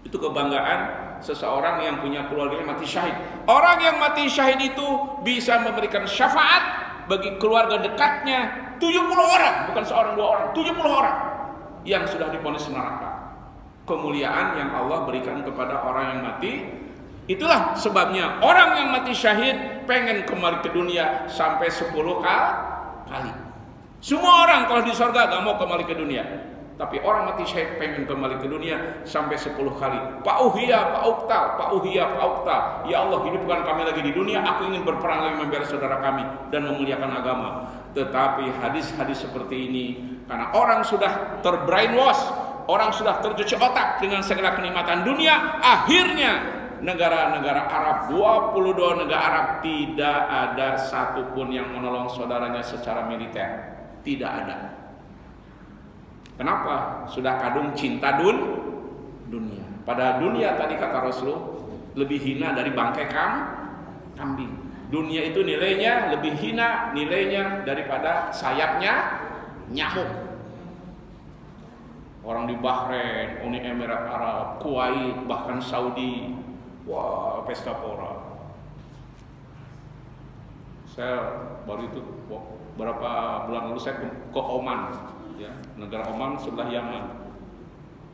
Itu kebanggaan seseorang yang punya keluarganya mati syahid. Orang yang mati syahid itu bisa memberikan syafaat bagi keluarga dekatnya 70 orang, bukan seorang dua orang, 70 orang yang sudah divonis neraka. Kemuliaan yang Allah berikan kepada orang yang mati. Itulah sebabnya orang yang mati syahid pengen kembali ke dunia sampai 10 kali. Semua orang kalau di surga gak mau kembali ke dunia, tapi orang mati syahid pengen kembali ke dunia sampai 10 kali. Pak Uhia, Pak Uktal, ya Allah hidupkan kami lagi di dunia, aku ingin berperang lagi membela saudara kami dan memuliakan agama. Tetapi hadis-hadis seperti ini, karena orang sudah terbrainwash, orang sudah tercuci otak dengan segala kenikmatan dunia, akhirnya negara-negara Arab, 22 negara Arab, tidak ada satupun yang menolong saudaranya secara militer. Tidak ada. Kenapa? Sudah kadung cinta dunia. Padahal dunia tadi kata Rasul lebih hina dari bangkai kambing. Dunia itu nilainya lebih hina nilainya daripada sayapnya nyamuk. Orang di Bahrain, Uni Emirat Arab, Kuwait, bahkan Saudi, wah pesta pora. Saya baru itu berapa bulan lalu saya ke Oman, ya, negara Oman sebelah Yaman.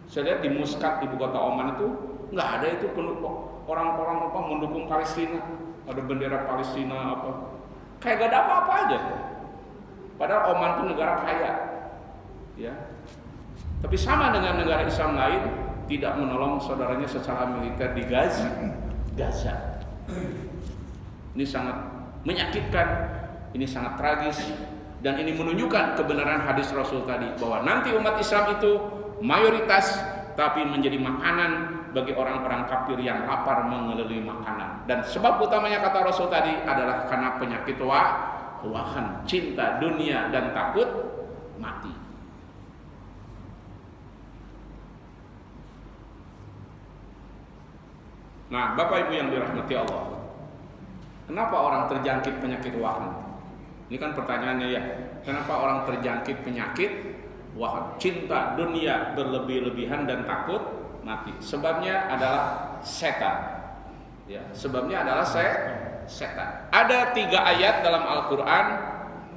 Saya lihat di Muscat, ibu kota Oman itu nggak ada itu orang-orang mendukung Palestina, ada bendera Palestina apa, kayak gak ada apa-apa aja. Padahal Oman itu negara kaya, ya. Tapi sama dengan negara Islam lain, tidak menolong saudaranya secara militer di Gaza. Ini sangat menyakitkan, ini sangat tragis, dan ini menunjukkan kebenaran hadis Rasul tadi bahwa nanti umat Islam itu mayoritas tapi menjadi makanan bagi orang-orang kafir yang lapar mengelelui makanan. Dan sebab utamanya kata Rasul tadi adalah karena penyakit wahan, cinta dunia dan takut mati. Nah, Bapak Ibu yang dirahmati Allah, kenapa orang terjangkit penyakit wahan? Ini kan pertanyaannya ya. Kenapa orang terjangkit penyakit wahan? Cinta dunia berlebih-lebihan dan takut mati. Sebabnya adalah setan. Ya, sebabnya adalah setan. Ada 3 ayat dalam Al-Quran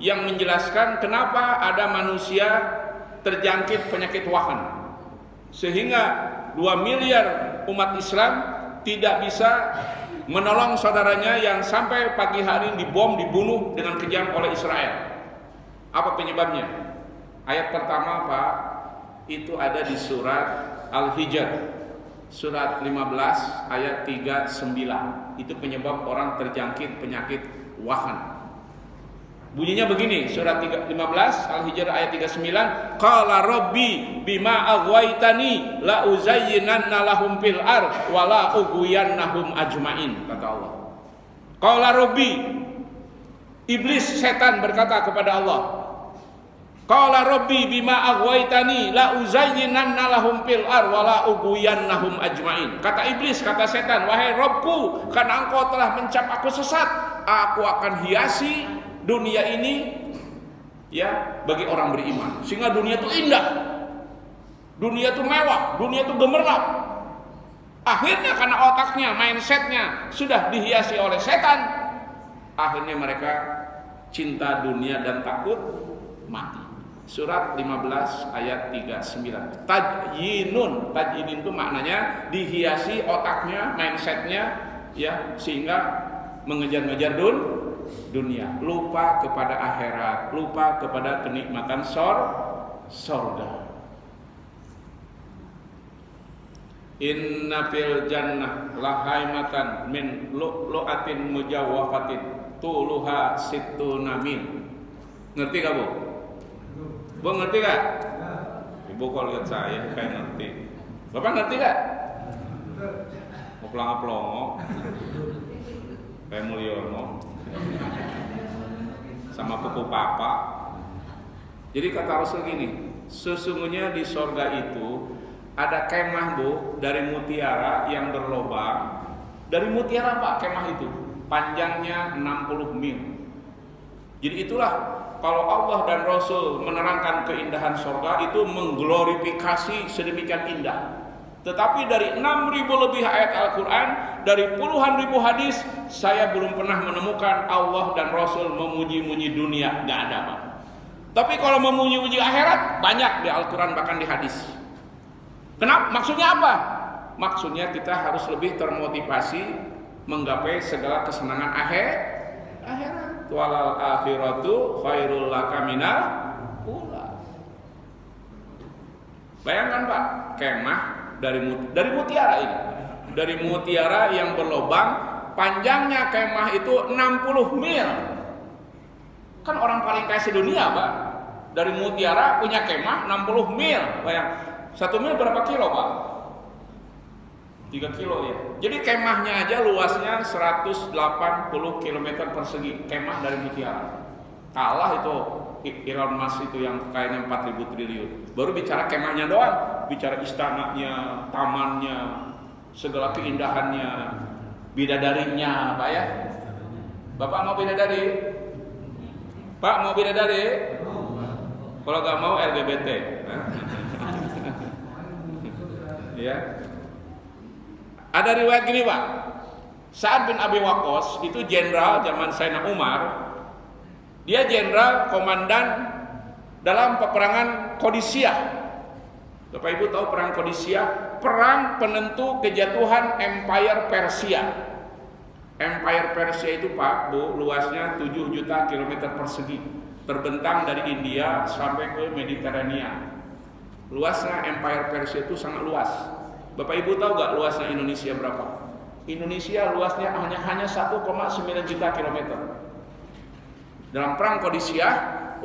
yang menjelaskan kenapa ada manusia terjangkit penyakit wahan, sehingga 2 miliar umat Islam tidak bisa menolong saudaranya yang sampai pagi hari dibom, dibunuh dengan kejam oleh Israel. Apa penyebabnya? Ayat pertama Pak, itu ada di surat Al-Hijr, surat 15 ayat 39. Itu penyebab orang terjangkit penyakit wahan. Bunyinya begini, surat 15 Al-Hijr ayat 39, qala rabbi bima aghwaytani la uzayyinanna lahum fil ard wa la ughwiyannahum ajmain, kata Allah. Qala rabbi, iblis setan berkata kepada Allah, qala rabbi bima aghwaytani la uzayyinanna lahum fil ard wa la ughwiyannahum ajmain. Kata iblis, kata setan, wahai Rabbku, karena engkau telah mencap aku sesat, aku akan hiasi dunia ini ya bagi orang beriman, sehingga dunia itu indah, dunia itu mewah, dunia itu gemerlap. Akhirnya karena otaknya, mindsetnya sudah dihiasi oleh setan, akhirnya mereka cinta dunia dan takut mati. Surat 15 ayat 39. Tadyinun itu maknanya dihiasi otaknya, mindsetnya, ya, sehingga mengejar-ngejar dunia, lupa kepada akhirat, lupa kepada kenikmatan surga. Inna fil jannah lahaimatan min lu'lu'atin mujawwafatin tuluha sittuna mil. Ngerti gak, Bu? Bu ngerti gak? Ibu kalau lihat saya kayak ngerti. Bapak ngerti gak? Mau pelongo-pelongo kayak Mulyono sama pupu papa. Jadi kata Rasul gini, sesungguhnya di sorga itu ada kemah, Bu, dari mutiara yang berlobang. Dari mutiara, Pak, kemah itu panjangnya 60 mil. Jadi itulah kalau Allah dan Rasul menerangkan keindahan sorga itu mengglorifikasi sedemikian indah. Tetapi dari 6.000 lebih ayat Al-Quran, dari puluhan ribu hadis, saya belum pernah menemukan Allah dan Rasul memuji-muji dunia. Gak ada, Pak. Tapi kalau memuji-muji akhirat, banyak di Al-Quran bahkan di hadis. Kenapa? Maksudnya apa? Maksudnya kita harus lebih termotivasi menggapai segala kesenangan akhirat. Walal akhiratu khairul laka minal ula. Bayangkan, Pak, kemah dari mutiara ini. Dari mutiara yang berlobang, panjangnya kemah itu 60 mil. Kan orang paling kaya sedunia, Pak. Dari mutiara punya kemah 60 mil. Bayang. 1 mil berapa kilo, Pak? 3 kilo ya. Jadi kemahnya aja luasnya 180 km persegi. Kemah dari mutiara. Kalah itu Elon Musk itu yang kayaknya 4.000 triliun. Baru bicara kemahnya doang, bicara istananya, tamannya, segala keindahannya, bidadarinya, Pak ya. Bapak mau bidadari? Pak mau bidadari? Kalau gak mau LGBT. Ya. Ada riwayat gini, Pak. Sa'ad bin Abi Waqqas itu jenderal zaman Sayyidina Umar. Dia jenderal komandan dalam peperangan Qadisiyah. Bapak Ibu tahu perang Qadisiyah? Perang penentu kejatuhan Empire Persia. Empire Persia itu, Pak, Bu, luasnya 7 juta kilometer persegi, terbentang dari India sampai ke Mediterania. Luasnya Empire Persia itu sangat luas. Bapak Ibu tahu gak luasnya Indonesia berapa? Indonesia luasnya hanya 1,9 juta kilometer. Dalam perang Qadisiyah,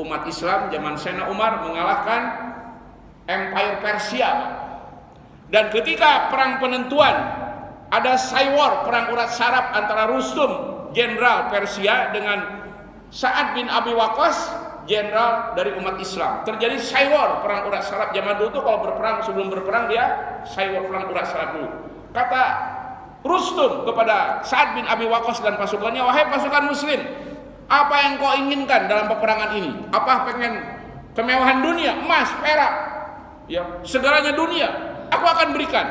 umat Islam zaman Sayyidina Umar mengalahkan Empire Persia. Dan ketika perang penentuan, ada Saywar, perang urat saraf antara Rustum, jenderal Persia, dengan Sa'ad bin Abi Waqqas, jenderal dari umat Islam. Terjadi Saywar, perang urat saraf. Zaman dulu tuh kalau berperang, sebelum berperang dia Saywar, perang urat saraf dulu. Kata Rustum kepada Sa'ad bin Abi Waqqas dan pasukannya, wahai pasukan muslim, apa yang kau inginkan dalam peperangan ini? Apa pengen kemewahan dunia, emas, perak, ya, segalanya dunia, aku akan berikan.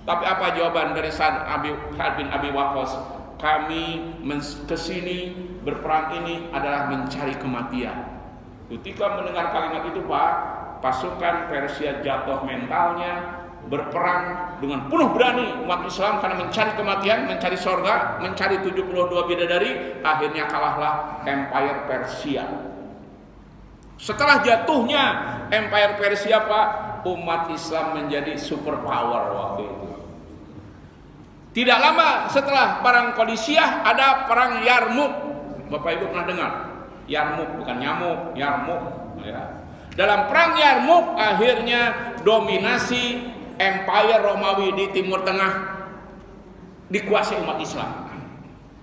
Tapi apa jawaban dari Sa'ad bin Abi Waqqas? Kami kesini berperang ini adalah mencari kematian. Ketika mendengar kalimat itu, Pak, pasukan Persia jatuh mentalnya, berperang dengan penuh berani umat Islam karena mencari kematian, mencari sorga, mencari 72 bidadari. Akhirnya kalahlah Empire Persia. Setelah jatuhnya Empire Persia, Pak, umat Islam menjadi superpower waktu itu. Tidak lama setelah perang Qadisiyah ada perang Yarmuk. Bapak Ibu pernah dengar? Yarmuk, bukan nyamuk, Yarmuk, ya. Dalam perang Yarmuk akhirnya dominasi Empire Romawi di Timur Tengah dikuasai umat Islam.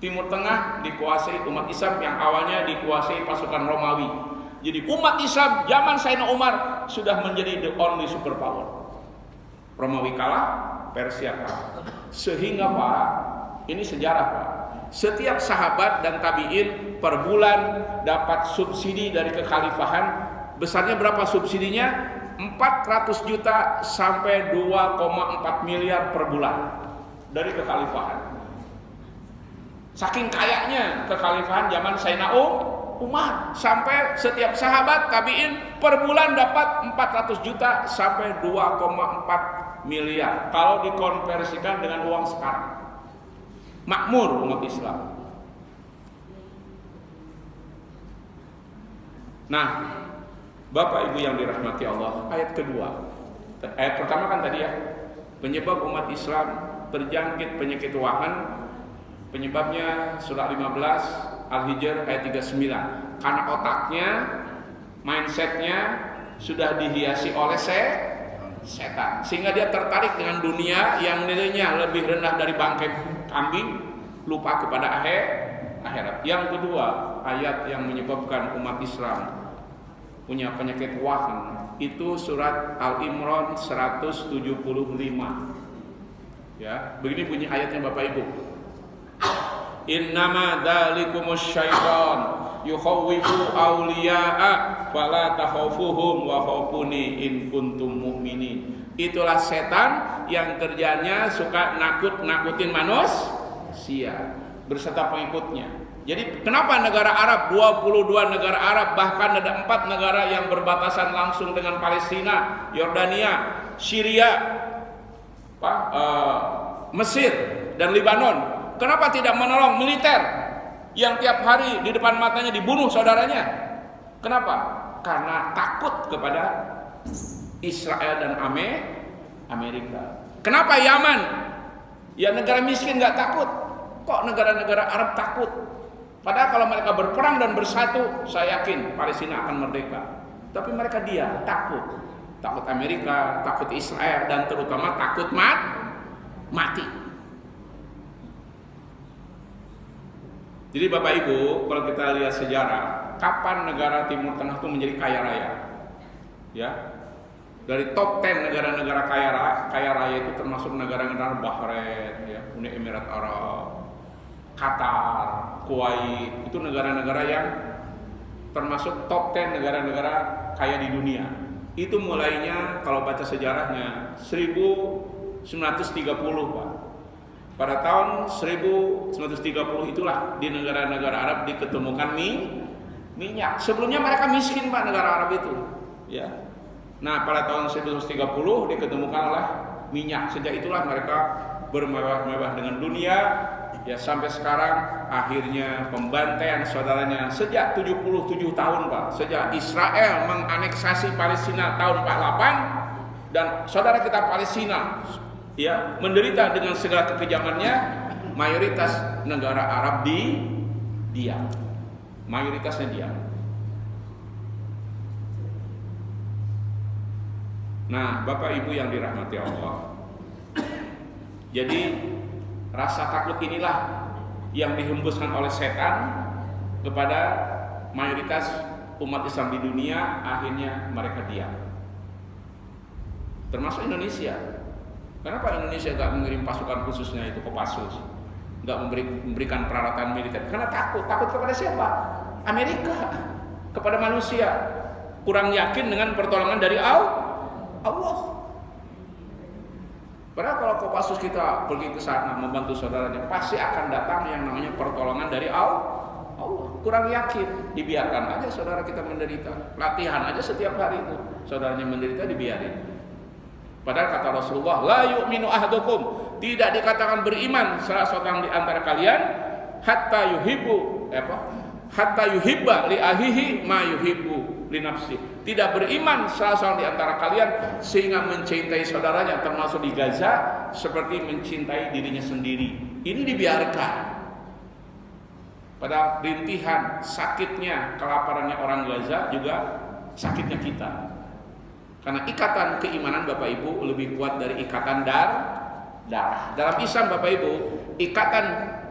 Timur Tengah dikuasai umat Islam yang awalnya dikuasai pasukan Romawi. Jadi umat Islam zaman Sayyidina Umar sudah menjadi the only superpower. Romawi kalah, Persia kalah. Sehingga, Pak, ini sejarah, Pak, setiap sahabat dan tabi'in per bulan dapat subsidi dari kekhalifahan. Besarnya berapa subsidinya? 400 juta sampai 2,4 miliar per bulan. dari kekhalifahan. Saking kayanya kekhalifahan zaman Sayyidina Umar, sampai setiap sahabat tabi'in per bulan dapat 400 juta sampai 2,4 miliar kalau dikonversikan dengan uang sekarang. Makmur umat Islam. Nah, Bapak Ibu yang dirahmati Allah, ayat kedua. Ayat pertama kan tadi ya, penyebab umat Islam terjangkit penyakit wahan. Penyebabnya surah 15 Al-Hijr ayat 39. Karena otaknya, mindsetnya sudah dihiasi oleh setan, sehingga dia tertarik dengan dunia yang nilainya lebih rendah dari bangkai kambing, lupa kepada akhirat. Yang kedua, ayat yang menyebabkan umat Islam punya penyakit wahan itu surat Al-Imran 175. Ya, begini bunyi ayatnya Bapak Ibu. Innama dzalikumus syaitan yukhawwifu awliya'a fala takhafuhum wa khafuni in kuntum mu'minin. Itulah setan yang kerjanya suka nakut-nakutin manusia berserta pengikutnya. Jadi kenapa negara Arab, 22 negara Arab, bahkan ada 4 negara yang berbatasan langsung dengan Palestina, Yordania, Syria, Mesir dan Lebanon, kenapa tidak menolong militer yang tiap hari di depan matanya dibunuh saudaranya? Kenapa? Karena takut kepada Israel dan Amerika. Kenapa Yaman? Ya negara miskin gak takut. Kok negara-negara Arab takut? Padahal kalau mereka berperang dan bersatu, saya yakin Palestina akan merdeka. Tapi mereka diam, takut. Takut Amerika, takut Israel, dan terutama takut mati. Jadi Bapak Ibu, kalau kita lihat sejarah, kapan negara Timur Tengah itu menjadi kaya raya? Ya, dari top 10 negara-negara kaya raya itu termasuk negara-negara Bahrain, ya, Uni Emirat Arab, Qatar, Kuwait, itu negara-negara yang termasuk top 10 negara-negara kaya di dunia. Itu mulainya kalau baca sejarahnya 1930, Pak. Pada tahun 1930 itulah di negara-negara Arab diketemukan minyak. Sebelumnya mereka miskin, Pak, negara Arab itu. Ya. Nah, pada tahun 1930 diketemukanlah minyak. Sejak itulah mereka bermewah-mewah dengan dunia. Ya, sampai sekarang akhirnya pembantaian saudaranya sejak 77 tahun, Pak. Sejak Israel menganeksasi Palestina tahun 48 dan saudara kita Palestina ya menderita dengan segala kekejamannya, mayoritas negara Arab diam. Mayoritasnya diam. Nah, Bapak Ibu yang dirahmati Allah. Jadi rasa takut inilah yang dihembuskan oleh setan kepada mayoritas umat Islam di dunia, akhirnya mereka diam. Termasuk Indonesia. Kenapa Indonesia gak mengirim pasukan khususnya itu ke Kopassus, gak memberikan peralatan militer? Karena takut kepada siapa? Amerika, kepada manusia. Kurang yakin dengan pertolongan dari Allah. Padahal kalau Kopassus kita pergi ke sana membantu saudaranya, pasti akan datang yang namanya pertolongan dari Allah. Kurang yakin, dibiarkan aja saudara kita menderita. Latihan aja setiap hari itu, saudaranya menderita dibiarin. Padahal kata Rasulullah, la yu'minu ahadukum, tidak dikatakan beriman salah seorang di antara kalian hatta yuhibba li ahihi ma yuhibbu li nafsi. Tidak beriman salah seorang di antara kalian sehingga mencintai saudaranya, termasuk di Gaza, seperti mencintai dirinya sendiri. Ini dibiarkan. Pada rintihan sakitnya kelaparannya orang Gaza juga sakitnya kita. Karena ikatan keimanan Bapak Ibu lebih kuat dari ikatan darah. Dalam Islam Bapak Ibu, ikatan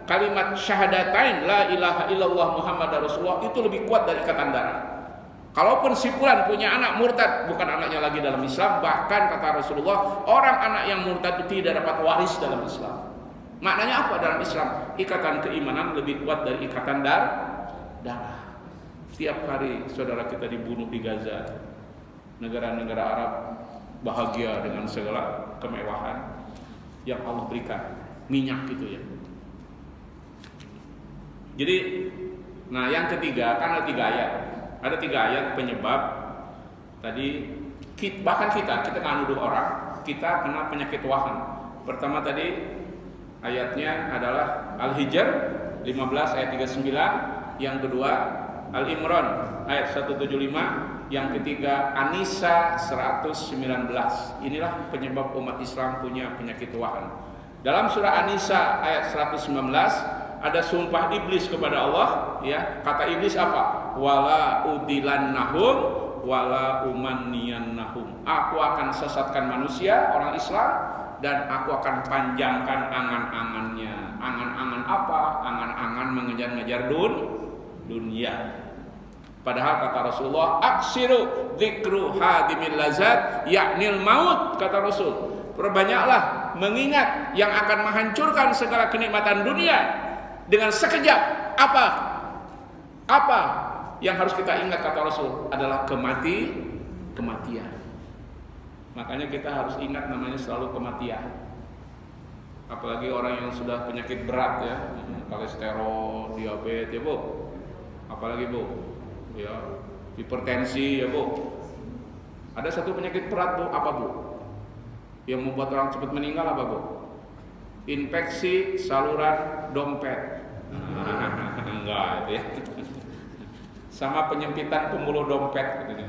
kalimat syahadatain la ilaha illallah Muhammadar Rasulullah itu lebih kuat dari ikatan darah. Kalaupun si fulan punya anak murtad, bukan anaknya lagi dalam Islam, bahkan kata Rasulullah, orang anak yang murtad itu tidak dapat waris dalam Islam. Maknanya apa dalam Islam? Ikatan keimanan lebih kuat dari ikatan darah. Setiap hari saudara kita dibunuh di Gaza. Negara-negara Arab bahagia dengan segala kemewahan yang Allah berikan. minyak gitu ya. Jadi, nah yang ketiga kan ada 3 ayat. Ada 3 ayat penyebab tadi bahkan kita nggak nuduh orang, kita kena penyakit wahan. Pertama tadi ayatnya adalah Al-Hijr 15 ayat 39, yang kedua Al-Imran ayat 175, yang ketiga An-Nisa 119. Inilah penyebab umat Islam punya penyakit wahan. Dalam surah An-Nisa ayat 119 ada sumpah iblis kepada Allah, ya. Kata iblis apa? Wala udilannahum wala umanniyannahum. Aku akan sesatkan manusia, orang Islam, dan aku akan panjangkan angan-angannya. Angan-angan apa? Angan-angan mengejar-ngejar dunia. Padahal kata Rasulullah, aksiru dzikru hadimil lazat yaknil maut, kata Rasul. Perbanyaklah mengingat yang akan menghancurkan segala kenikmatan dunia dengan sekejap. Apa yang harus kita ingat, kata Rasul, adalah kematian. Makanya kita harus ingat namanya selalu kematian. Apalagi orang yang sudah penyakit berat ya, kolesterol, diabetes ya Bu. Apalagi Bu, ya hipertensi ya Bu. Ada satu penyakit berat Bu, apa Bu? Yang membuat orang cepat meninggal apa Bu? Infeksi saluran dompet. Enggak itu ya. Sama penyempitan pembuluh dompet gitu.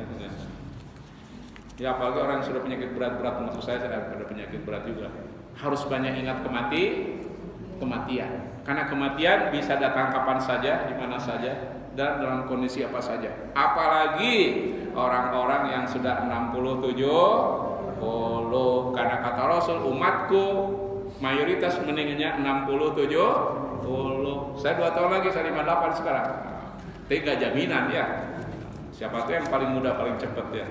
Ya apalagi orang yang sudah penyakit berat-berat, maksud saya ada penyakit berat juga. Harus banyak ingat kematian. Karena kematian bisa datang kapan saja, di mana saja, dan dalam kondisi apa saja. Apalagi orang-orang yang sudah 67, karena kata Rasul, umatku mayoritas meninggalnya 67. Saya 2 tahun lagi, saya 58 sekarang. Tapi gak jaminan ya. Siapa tuh yang paling muda, paling cepat ya.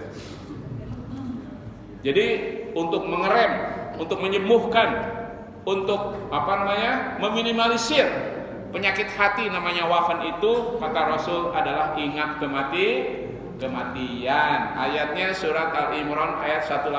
Jadi untuk mengerem, untuk menyembuhkan, untuk meminimalisir penyakit hati namanya wafan itu, kata Rasul adalah ingat kematian. Ayatnya surat Al-Imran ayat 185.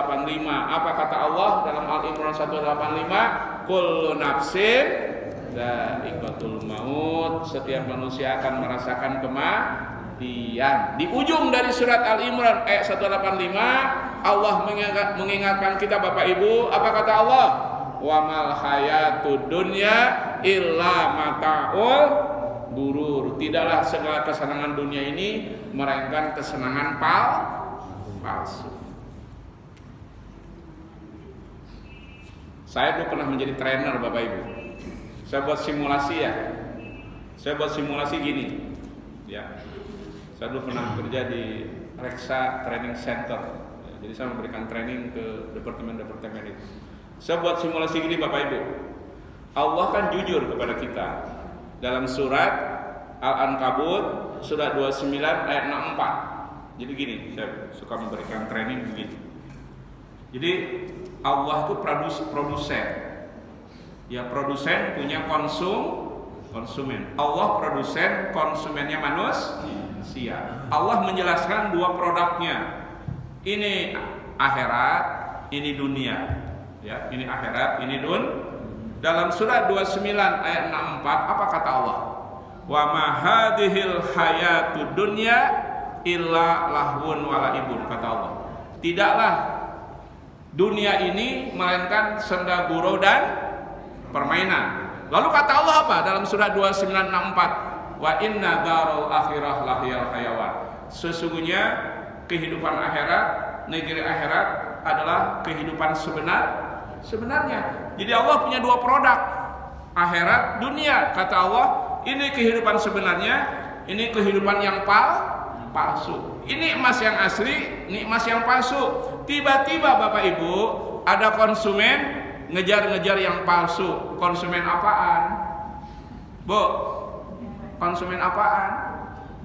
Apa kata Allah dalam Al-Imran 185? Kullu nafsin dha'iqatul maut. Setiap manusia akan merasakan kematian. Di ujung dari surat Al-Imran ayat 185 Allah mengingatkan kita Bapak Ibu, apa kata Allah? Wa mal hayatud dunya illa mata'ul gurur. Tidaklah segala kesenangan dunia ini melainkan kesenangan palsu. Saya dulu pernah menjadi trainer Bapak Ibu. Saya buat simulasi ya. Saya buat simulasi gini. Ya. Saya dulu pernah kerja di Reksa Training Center. Jadi saya memberikan training ke departemen-departemen itu. Saya buat simulasi gini Bapak Ibu. Allah kan jujur kepada kita. Dalam surat Al-Ankabut surat 29 ayat 64. Jadi gini, saya suka memberikan training begini. Jadi Allah itu produsen. Ya produsen punya konsumen. Allah produsen, konsumennya manusia. Allah menjelaskan 2 produknya. Ini akhirat, ini dunia. Ya, ini akhirat, ini Dalam surat 29 ayat 64 apa kata Allah? Wa ma hadhil hayatud dunya illa lahwun wa laibun, kata Allah. Tidaklah dunia ini melainkan senda gurau dan permainan. Lalu kata Allah apa dalam surat 2964? Wa inna darul akhirah lahiyal hayawan. Sesungguhnya kehidupan akhirat, negeri akhirat adalah kehidupan sebenarnya. Jadi Allah punya 2 produk, akhirat, dunia. Kata Allah, ini kehidupan sebenarnya, ini kehidupan yang palsu. Ini emas yang asli, ini emas yang palsu. Tiba-tiba Bapak Ibu ada konsumen ngejar-ngejar yang palsu. Konsumen apaan? Bu, konsumen apaan?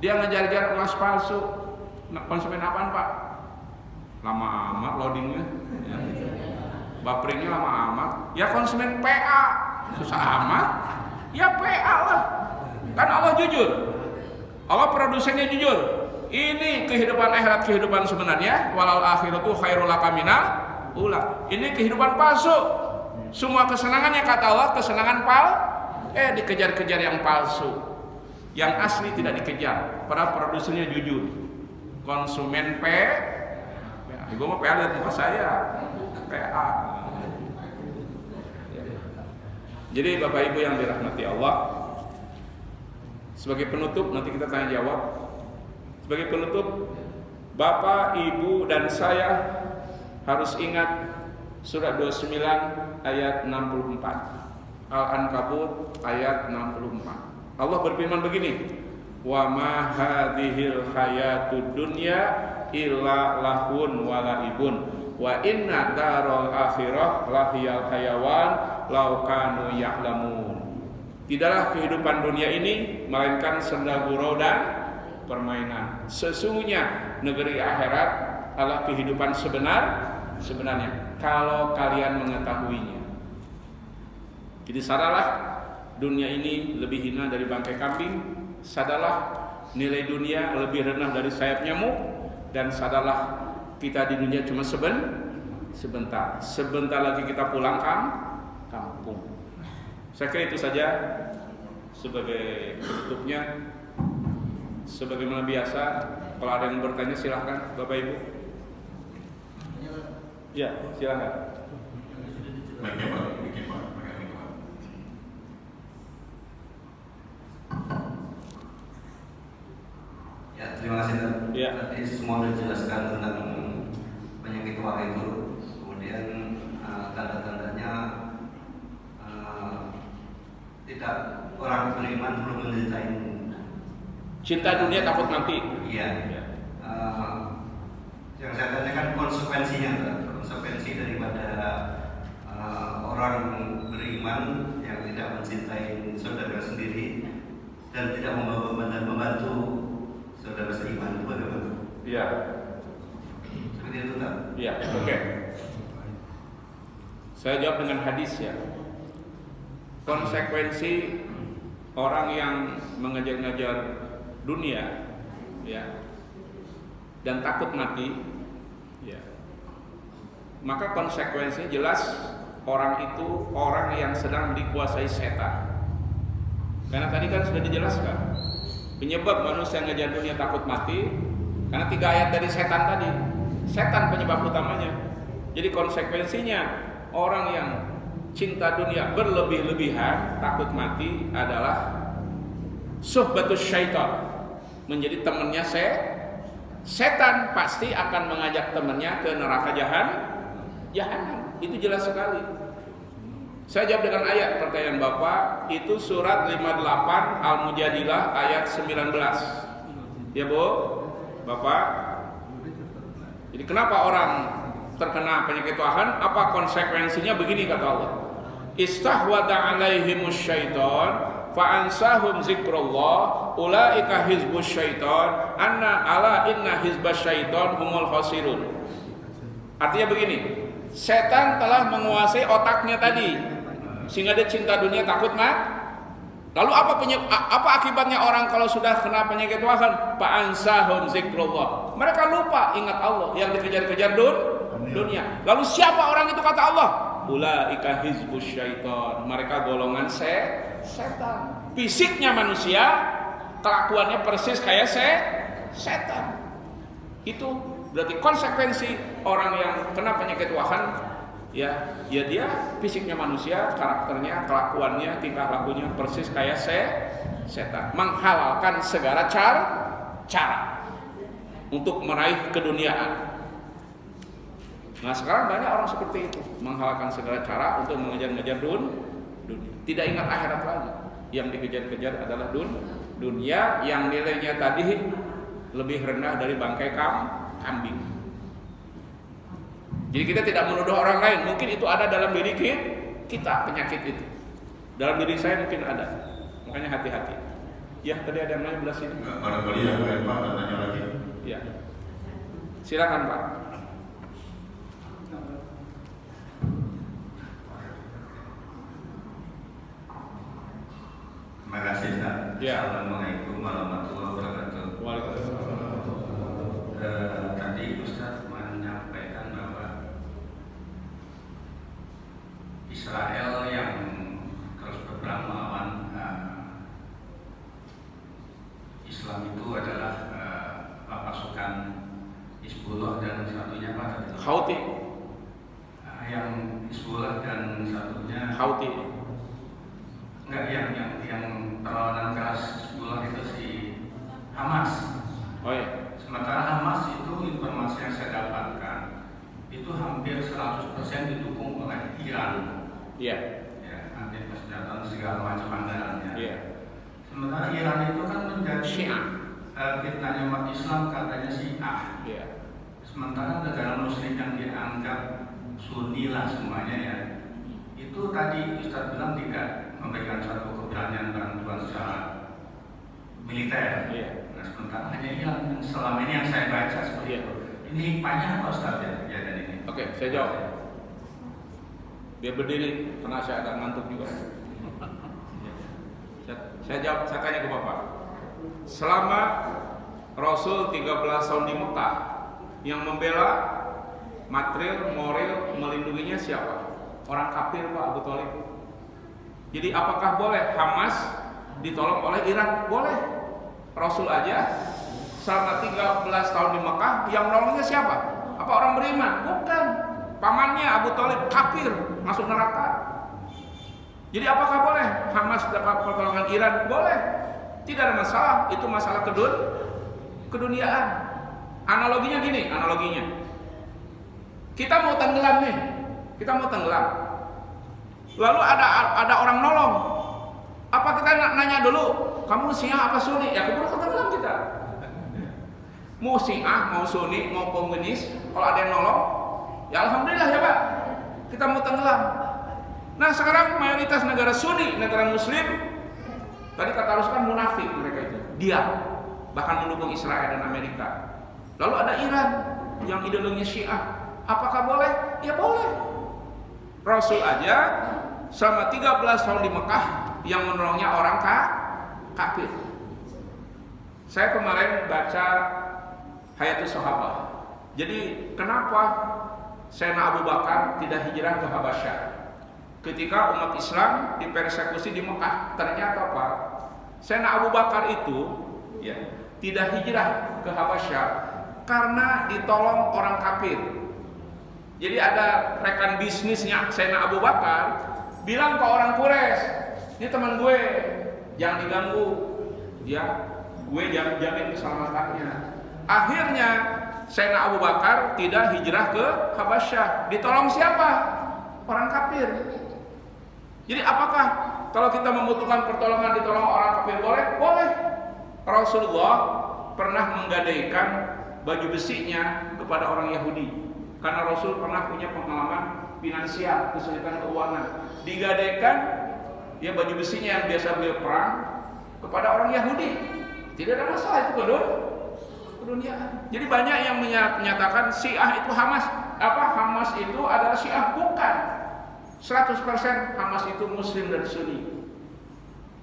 Dia ngejar-ngejar emas palsu. Konsumen apaan Pak? Lama amat loadingnya ya. Baperingnya lama amat. Ya konsumen PA. Susah amat. Ya PA lah. Kan Allah jujur. Allah produsennya jujur. Ini kehidupan akhirat, kehidupan sebenarnya. Walal akhiratu khairul laka minal ula. Ini kehidupan palsu. Semua kesenangannya kata Allah kesenangan dikejar-kejar yang palsu. Yang asli tidak dikejar. Padahal produsernya jujur. Konsumen Ibu mau PA lihat muka saya. PA. Jadi Bapak Ibu yang dirahmati Allah, sebagai penutup nanti kita tanya jawab. Sebagai penutup, Bapak, Ibu dan saya harus ingat surat 29 ayat 64. Al-Ankabut ayat 64. Allah berfirman begini, wa ma hadhil hayatud dunya illa lahun wa laibun wa inna darul akhirah lahiyal hayawan law kanu ya'lamun. Tidaklah kehidupan dunia ini melainkan senda gurau dan permainan. Sesungguhnya negeri akhirat adalah kehidupan sebenarnya kalau kalian mengetahuinya. Jadi sadarlah, dunia ini lebih hina dari bangkai kambing. Sadarlah, nilai dunia lebih rendah dari sayap nyamuk. Dan sadarlah, kita di dunia cuma sebentar. Sebentar lagi kita pulang kampung. Saya kira itu saja sebagai penutupnya. Sebagaimana biasa, kalau ada yang bertanya silahkan Bapak Ibu. Ya, silahkan. Ya, terima kasih Pak. Ya. Tadi semua sudah dijelaskan tentang penyakit wahai itu. Kemudian tanda-tandanya tidak orang beriman belum mencintai. Cinta dunia takut mati. Iya. Yang saya tanyakan konsekuensinya, Pak. Konsekuensi daripada orang beriman yang tidak mencintai saudara sendiri dan tidak membantu saudara seiman itu bagaimana? Iya. Seperti itu tak? Iya, oke. Saya jawab dengan hadis ya. Konsekuensi orang yang mengejar-ngejar dunia, ya, dan takut mati, ya, maka konsekuensinya jelas orang itu orang yang sedang dikuasai setan. Karena tadi kan sudah dijelaskan penyebab manusia ngejar dunia takut mati karena 3 ayat dari setan tadi. Setan penyebab utamanya. Jadi konsekuensinya orang yang cinta dunia berlebih-lebihan takut mati adalah suhbatus syaitan, menjadi temannya setan. Pasti akan mengajak temannya ke neraka jahanam. Itu jelas sekali. Saya jawab dengan ayat pertanyaan Bapak, itu surat 58 Al-Mujadilah ayat 19. Ya Bu, Bapak. Jadi kenapa orang terkena penyakit wahan? Apa konsekuensinya? Begini kata Allah, istahwada alaihimus syaitan fa'ansahum zikrullah ulaika hizbus syaitan ala inna hizbas syaitan humul khasirun. Artinya begini, setan telah menguasai otaknya tadi sehingga dia cinta dunia takut Lalu apa akibatnya orang kalau sudah kena penyakit wahan? Fa'ansahum zikrullah, mereka lupa ingat Allah, yang dikejar-kejar dunia. Lalu siapa orang itu kata Allah? Ulaika hizbus syaitan, mereka golongan setan. Fisiknya manusia, kelakuannya persis kayak setan. Itu berarti konsekuensi orang yang kena penyakit wahan, ya dia fisiknya manusia, karakternya, kelakuannya, tingkah lakunya persis kayak setan, menghalalkan segala cara untuk meraih keduniaan. Nah sekarang banyak orang seperti itu, menghalalkan segala cara untuk mengejar-ngejar dunia, tidak ingat akhirat lagi. Yang dikejar-kejar adalah dunia yang nilainya tadi lebih rendah dari bangkai kambing. Jadi kita tidak menuduh orang lain, mungkin itu ada dalam diri kita penyakit itu. Dalam diri saya mungkin ada, makanya hati-hati. Ya tadi ada yang nanya belah sini. Barangkali yang lain Pak, tanya lagi. Ya, silakan Pak. Terima kasih Pak. Ya. Assalamualaikum warahmatullahi wabarakatuh. Waalaikumsalam. Tadi Ustaz menyampaikan bahwa Israel dan satunya apa tadi? Houthi. Yang Hizbullah dan satunya Houthi. enggak, yang perlawanan keras Hizbullah itu si Hamas. Oh iya. Sementara Hamas itu informasi yang saya dapatkan itu hampir 100% didukung oleh Iran. Iya. Ya, nanti persenjataan segala macam anggarannya. Iya. Sementara Iran itu kan menjadi Syiah. fitnahnya umat Islam, katanya Syiah. Iya. Sementara negara Muslim yang dianggap Sunni lah semuanya ya, itu tadi Ustaz bilang tidak memberikan satu keberanian bantuan secara militer. Iya. Nah, sementara hanya Iran yang selama ini yang saya baca seperti Iya. itu. Ini hikmahnya apa Ustaz ya kejadian ini? Oke, saya jawab. Dia berdiri karena saya agak ngantuk juga. Saya jawab, saya tanya ke Bapak. Selama Rasul 13 tahun di Mekah, yang membela material, moral, melindunginya siapa? Orang kafir Pak Abu Thalib. Jadi apakah boleh Hamas ditolong oleh Iran? Boleh. Rasul aja selama 13 tahun di Mekah, yang menolongnya siapa? Apa orang beriman? Bukan. Pamannya Abu Thalib kafir, masuk neraka. Jadi apakah boleh Hamas dapat pertolongan Iran? Boleh. Tidak ada masalah, itu masalah keduniaan. Analoginya gini, analoginya. Kita mau tenggelam nih. Kita mau tenggelam. Lalu ada orang nolong. Apa kita nanya dulu, kamu Syiah apa Sunni? Ya keburu tenggelam kita. Mau Syiah, mau Sunni, mau komunis, kalau ada yang nolong, ya alhamdulillah ya Pak. Kita mau tenggelam. Nah sekarang mayoritas negara Sunni, negara Muslim, tadi kata Rasul kan munafik mereka itu, diam, bahkan mendukung Israel dan Amerika. Lalu ada Iran yang ideologinya Syiah, apakah boleh? Ya boleh. Rasul aja selama 13 tahun di Mekah yang menolongnya orang kafir. Saya kemarin baca Hayatus Sahabah. Jadi kenapa Sayyidina Abu Bakar tidak hijrah ke Habasyah? Ketika umat Islam dipersekusi di Mekah, ternyata Pak, Sayyidina Abu Bakar itu ya, tidak hijrah ke Habasyah karena ditolong orang kafir. Jadi ada rekan bisnisnya Sayyidina Abu Bakar bilang ke orang Quraisy, ini teman gue, jangan diganggu, ya, gue jamin keselamatannya. Akhirnya Sayyidina Abu Bakar tidak hijrah ke Habasyah. Ditolong siapa? Orang kafir. Jadi apakah kalau kita membutuhkan pertolongan ditolong orang kafir boleh? Boleh. Rasulullah pernah menggadaikan baju besinya kepada orang Yahudi karena Rasul pernah punya pengalaman finansial, kesulitan keuangan. Digadaikan ya baju besinya yang biasa beliau perang kepada orang Yahudi. Tidak ada masalah, itu keduniaan. Jadi banyak yang menyatakan Syiah itu Hamas. Hamas itu adalah Syiah? Bukan. 100% Hamas itu Muslim dan Sunni.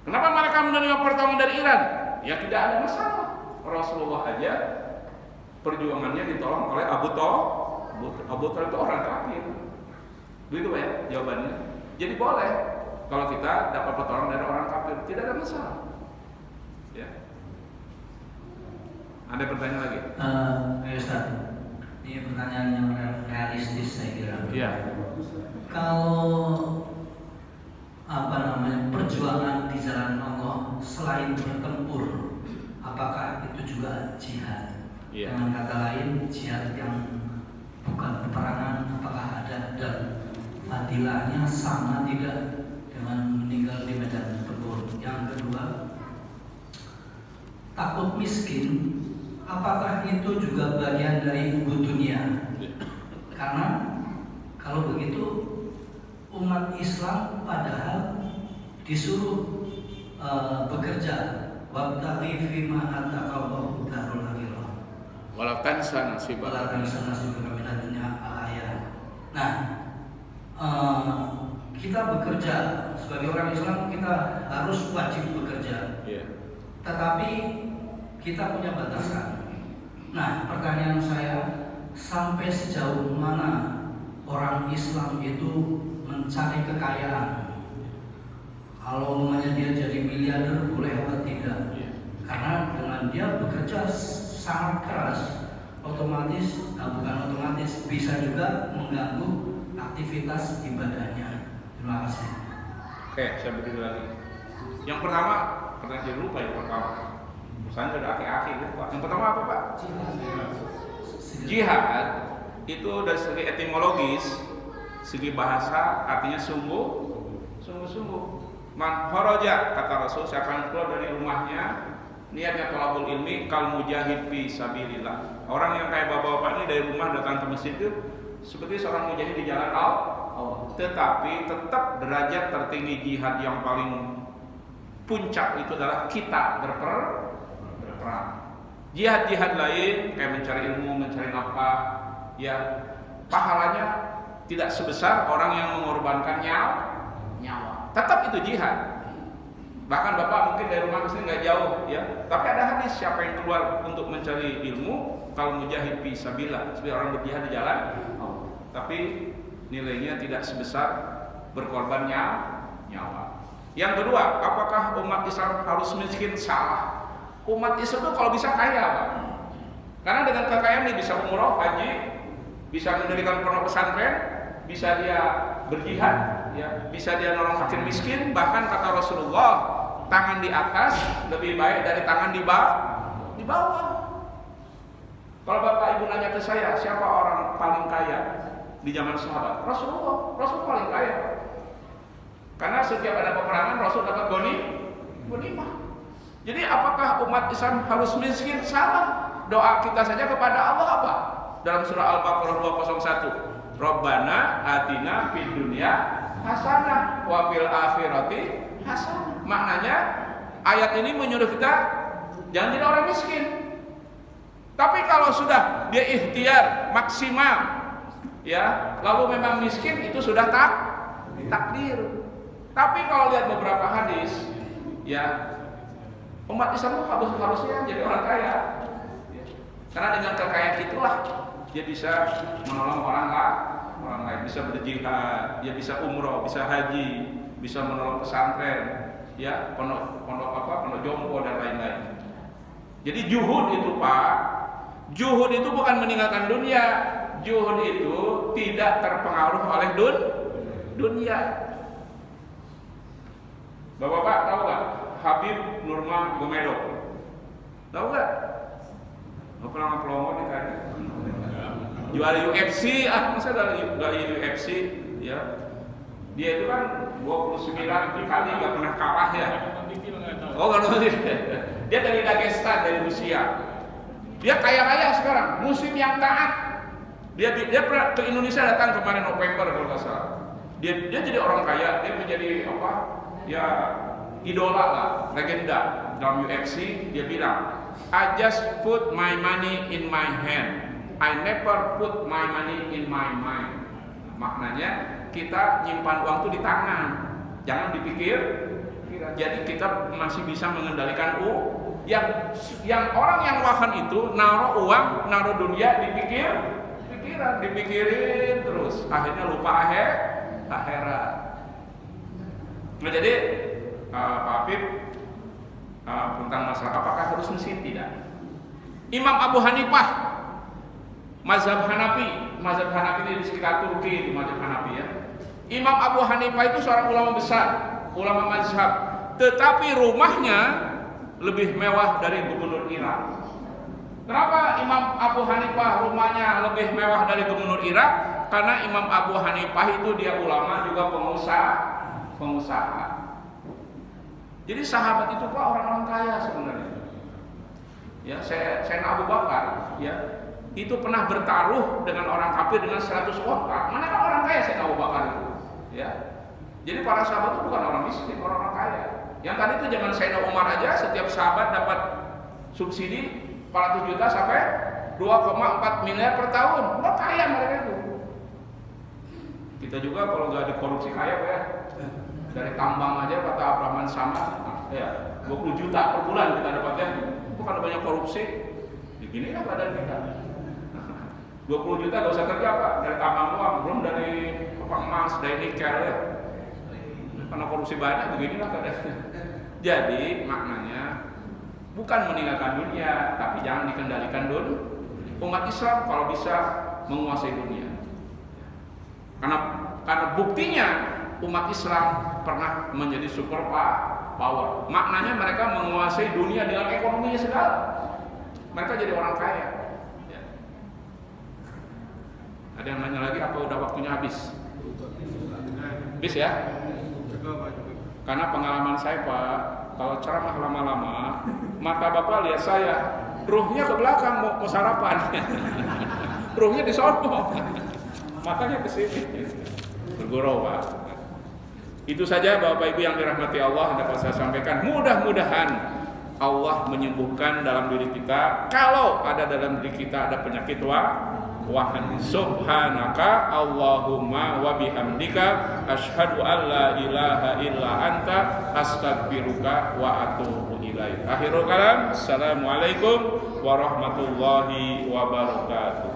Kenapa mereka menerima pertolongan dari Iran? Ya tidak ada masalah. Rasulullah aja perjuangannya ditolong oleh Abu Thalib itu orang kafir. Begitu ya jawabannya. Jadi boleh kalau kita dapat pertolongan dari orang kafir, tidak ada masalah. Ya. Ada pertanyaan lagi? Ustaz, ini pertanyaan yang realistis saya kira. Iya. Kalau perjuangan di jalan Allah selain bertempur, apakah itu juga jihad? Iya. Dengan kata lain, jihad yang bukan peperangan, apakah ada dan fadilahnya sama tidak dengan meninggal di medan tempur? Yang kedua, takut miskin, apakah itu juga bagian dari ubud dunia? Karena kalau begitu umat Islam padahal disuruh bekerja, wabtaghi fima ataqallahu darul akhirah. Wala tansa nasibaka minad dunya al-ayah. Nah, kita bekerja sebagai orang Islam, kita harus wajib bekerja. Iya. Tetapi kita punya batasan. Nah, pertanyaan saya, sampai sejauh mana orang Islam itu mencari kekayaan? Kalau namanya dia jadi miliarder boleh atau tidak? Iya. Karena dengan dia bekerja sangat keras, bukan otomatis, bisa juga mengganggu aktivitas ibadahnya. Terima kasih. Oke, saya beri lagi. Yang pertama, pernah jadi lupa yang pertama. Misalnya ada aki-aki gitu Pak. Yang pertama apa Pak? Jihad itu dari segi etimologis, segi bahasa artinya sungguh-sungguh. Man kharaja, kata Rasul, siapa yang keluar dari rumahnya niatnya thalabul ilmi kal mujahid fi sabilillah. Orang yang kayak bapak-bapak ini dari rumah datang ke masjid itu seperti seorang mujahid di jalan Allah. Tetapi tetap derajat tertinggi jihad yang paling puncak itu adalah kita berperang. Jihad-jihad lain kayak mencari ilmu, mencari nafkah, ya pahalanya tidak sebesar orang yang mengorbankan nyawa. Tetap itu jihad. Bahkan bapak mungkin dari rumah kesini nggak jauh, ya. Tapi ada hadis siapa yang keluar untuk mencari ilmu, kalau mujahid fi sabilillah, seperti orang berjihad di jalan. Tapi nilainya tidak sebesar berkorban nyawa. Yang kedua, apakah umat Islam harus miskin? Salah. Umat Islam itu kalau bisa kaya, Pak. Karena dengan kekayaan dia bisa umroh, haji, bisa mendirikan pondok pesantren, bisa dia berjihad, ya, bisa dia nolong fakir miskin. Bahkan kata Rasulullah, tangan di atas lebih baik dari tangan di bawah. Kalau bapak ibu nanya ke saya, siapa orang paling kaya di zaman sahabat? Rasul paling kaya. Karena setiap ada peperangan Rasul dapat ghanimah. Jadi apakah umat Islam harus miskin? Salah. Doa kita saja kepada Allah apa? Dalam surah Al-Baqarah 201, Rabbana atina fid dunya hasanah wa fil akhirati hasanah. Maknanya ayat ini menyuruh kita jangan jadi orang miskin. Tapi kalau sudah dia ikhtiar maksimal, ya, lalu memang miskin, itu sudah takdir. Tapi kalau lihat beberapa hadis, ya, umat Islam harusnya jadi orang kaya. Karena dengan kekayaan itulah dia bisa menolong orang lain, bisa berjihad, dia bisa umroh, bisa haji, bisa menolong pesantren, ya, pondok jompo dan lain-lain. Jadi juhud itu Pak, juhud itu bukan meninggalkan dunia, juhud itu tidak terpengaruh oleh dunia. Bapak-bapak tahu nggak Habib Nurmagomedov? Tahu nggak? Nggak pernah ngepromo nih tadi. Juara UFC, masa dari UFC, ya. Dia itu kan 29 kali nggak pernah kalah ya. Oh nggak tahu. Dia dari Dagestan, dari Rusia. Dia kaya raya sekarang, muslim yang taat. Dia pernah ke Indonesia datang kemarin November kalau nggak salah. Dia jadi orang kaya, dia menjadi apa? Ya idola lah, legenda dalam UFC. Dia bilang, I just put my money in my hand. I never put my money in my mind. Maknanya kita nyimpan uang itu di tangan, jangan dipikir. Jadi kita masih bisa mengendalikan uang. Yang orang yang wahan itu naruh uang, naruh dunia, dipikirin terus, akhirnya lupa akhirat. Nah jadi Pak Habib tentang masalah apakah harus miskin? Tidak. Imam Abu Hanifah, mazhab Hanafi ini di sekitar Turki, di mazhab Hanafi ya. Imam Abu Hanifah itu seorang ulama besar, ulama mazhab, tetapi rumahnya lebih mewah dari gubernur Irak. Kenapa Imam Abu Hanifah rumahnya lebih mewah dari gubernur Irak? Karena Imam Abu Hanifah itu dia ulama juga pengusaha. Jadi sahabat itu Pak orang-orang kaya sebenarnya. Ya, saya Abu Bakar, ya, itu pernah bertaruh dengan orang kafir dengan 100 onta. Mana kan orang kaya saya Abu Bakar itu, ya. Jadi para sahabat itu bukan orang miskin, orang-orang kaya. Yang tadi itu zaman Sayyidina Umar aja setiap sahabat dapat subsidi 400 juta sampai 2,4 miliar per tahun. Wah kaya mereka itu. Kita juga kalau nggak dikorupsi kaya Pak ya. Dari tambang aja kata Abraman sama, ya 20 juta per bulan kita dapatnya. Bukan banyak korupsi. Beginilah badan kita. 20 juta gak usah kerja Pak, dari tambang doang, belum dari emas, dari nikel ya. Karena korupsi banyak, beginilah keadaannya. Jadi maknanya bukan meninggalkan dunia, tapi jangan dikendalikan umat Islam kalau bisa menguasai dunia. Karena buktinya umat Islam pernah menjadi super power. Maknanya mereka menguasai dunia dengan ekonominya segala. Mereka jadi orang kaya. Ya. Ada yang nanya lagi apa udah waktunya habis? Habis ya? Karena pengalaman saya Pak, kalau ceramah lama-lama, mata Bapak lihat saya, ruhnya ke belakang mau sarapan. Ruhnya di sono. Matanya ke sini. Bergurau Pak. Itu saja Bapak Ibu yang dirahmati Allah dapat saya sampaikan. Mudah-mudahan Allah menyembuhkan dalam diri kita. Kalau ada dalam diri kita ada penyakit wahan, subhanaka Allahumma wa bihamdika asyhadu an la ilaha illa anta astaghfiruka wa atubu ilaik. Akhirul kalam, assalamualaikum warahmatullahi wabarakatuh.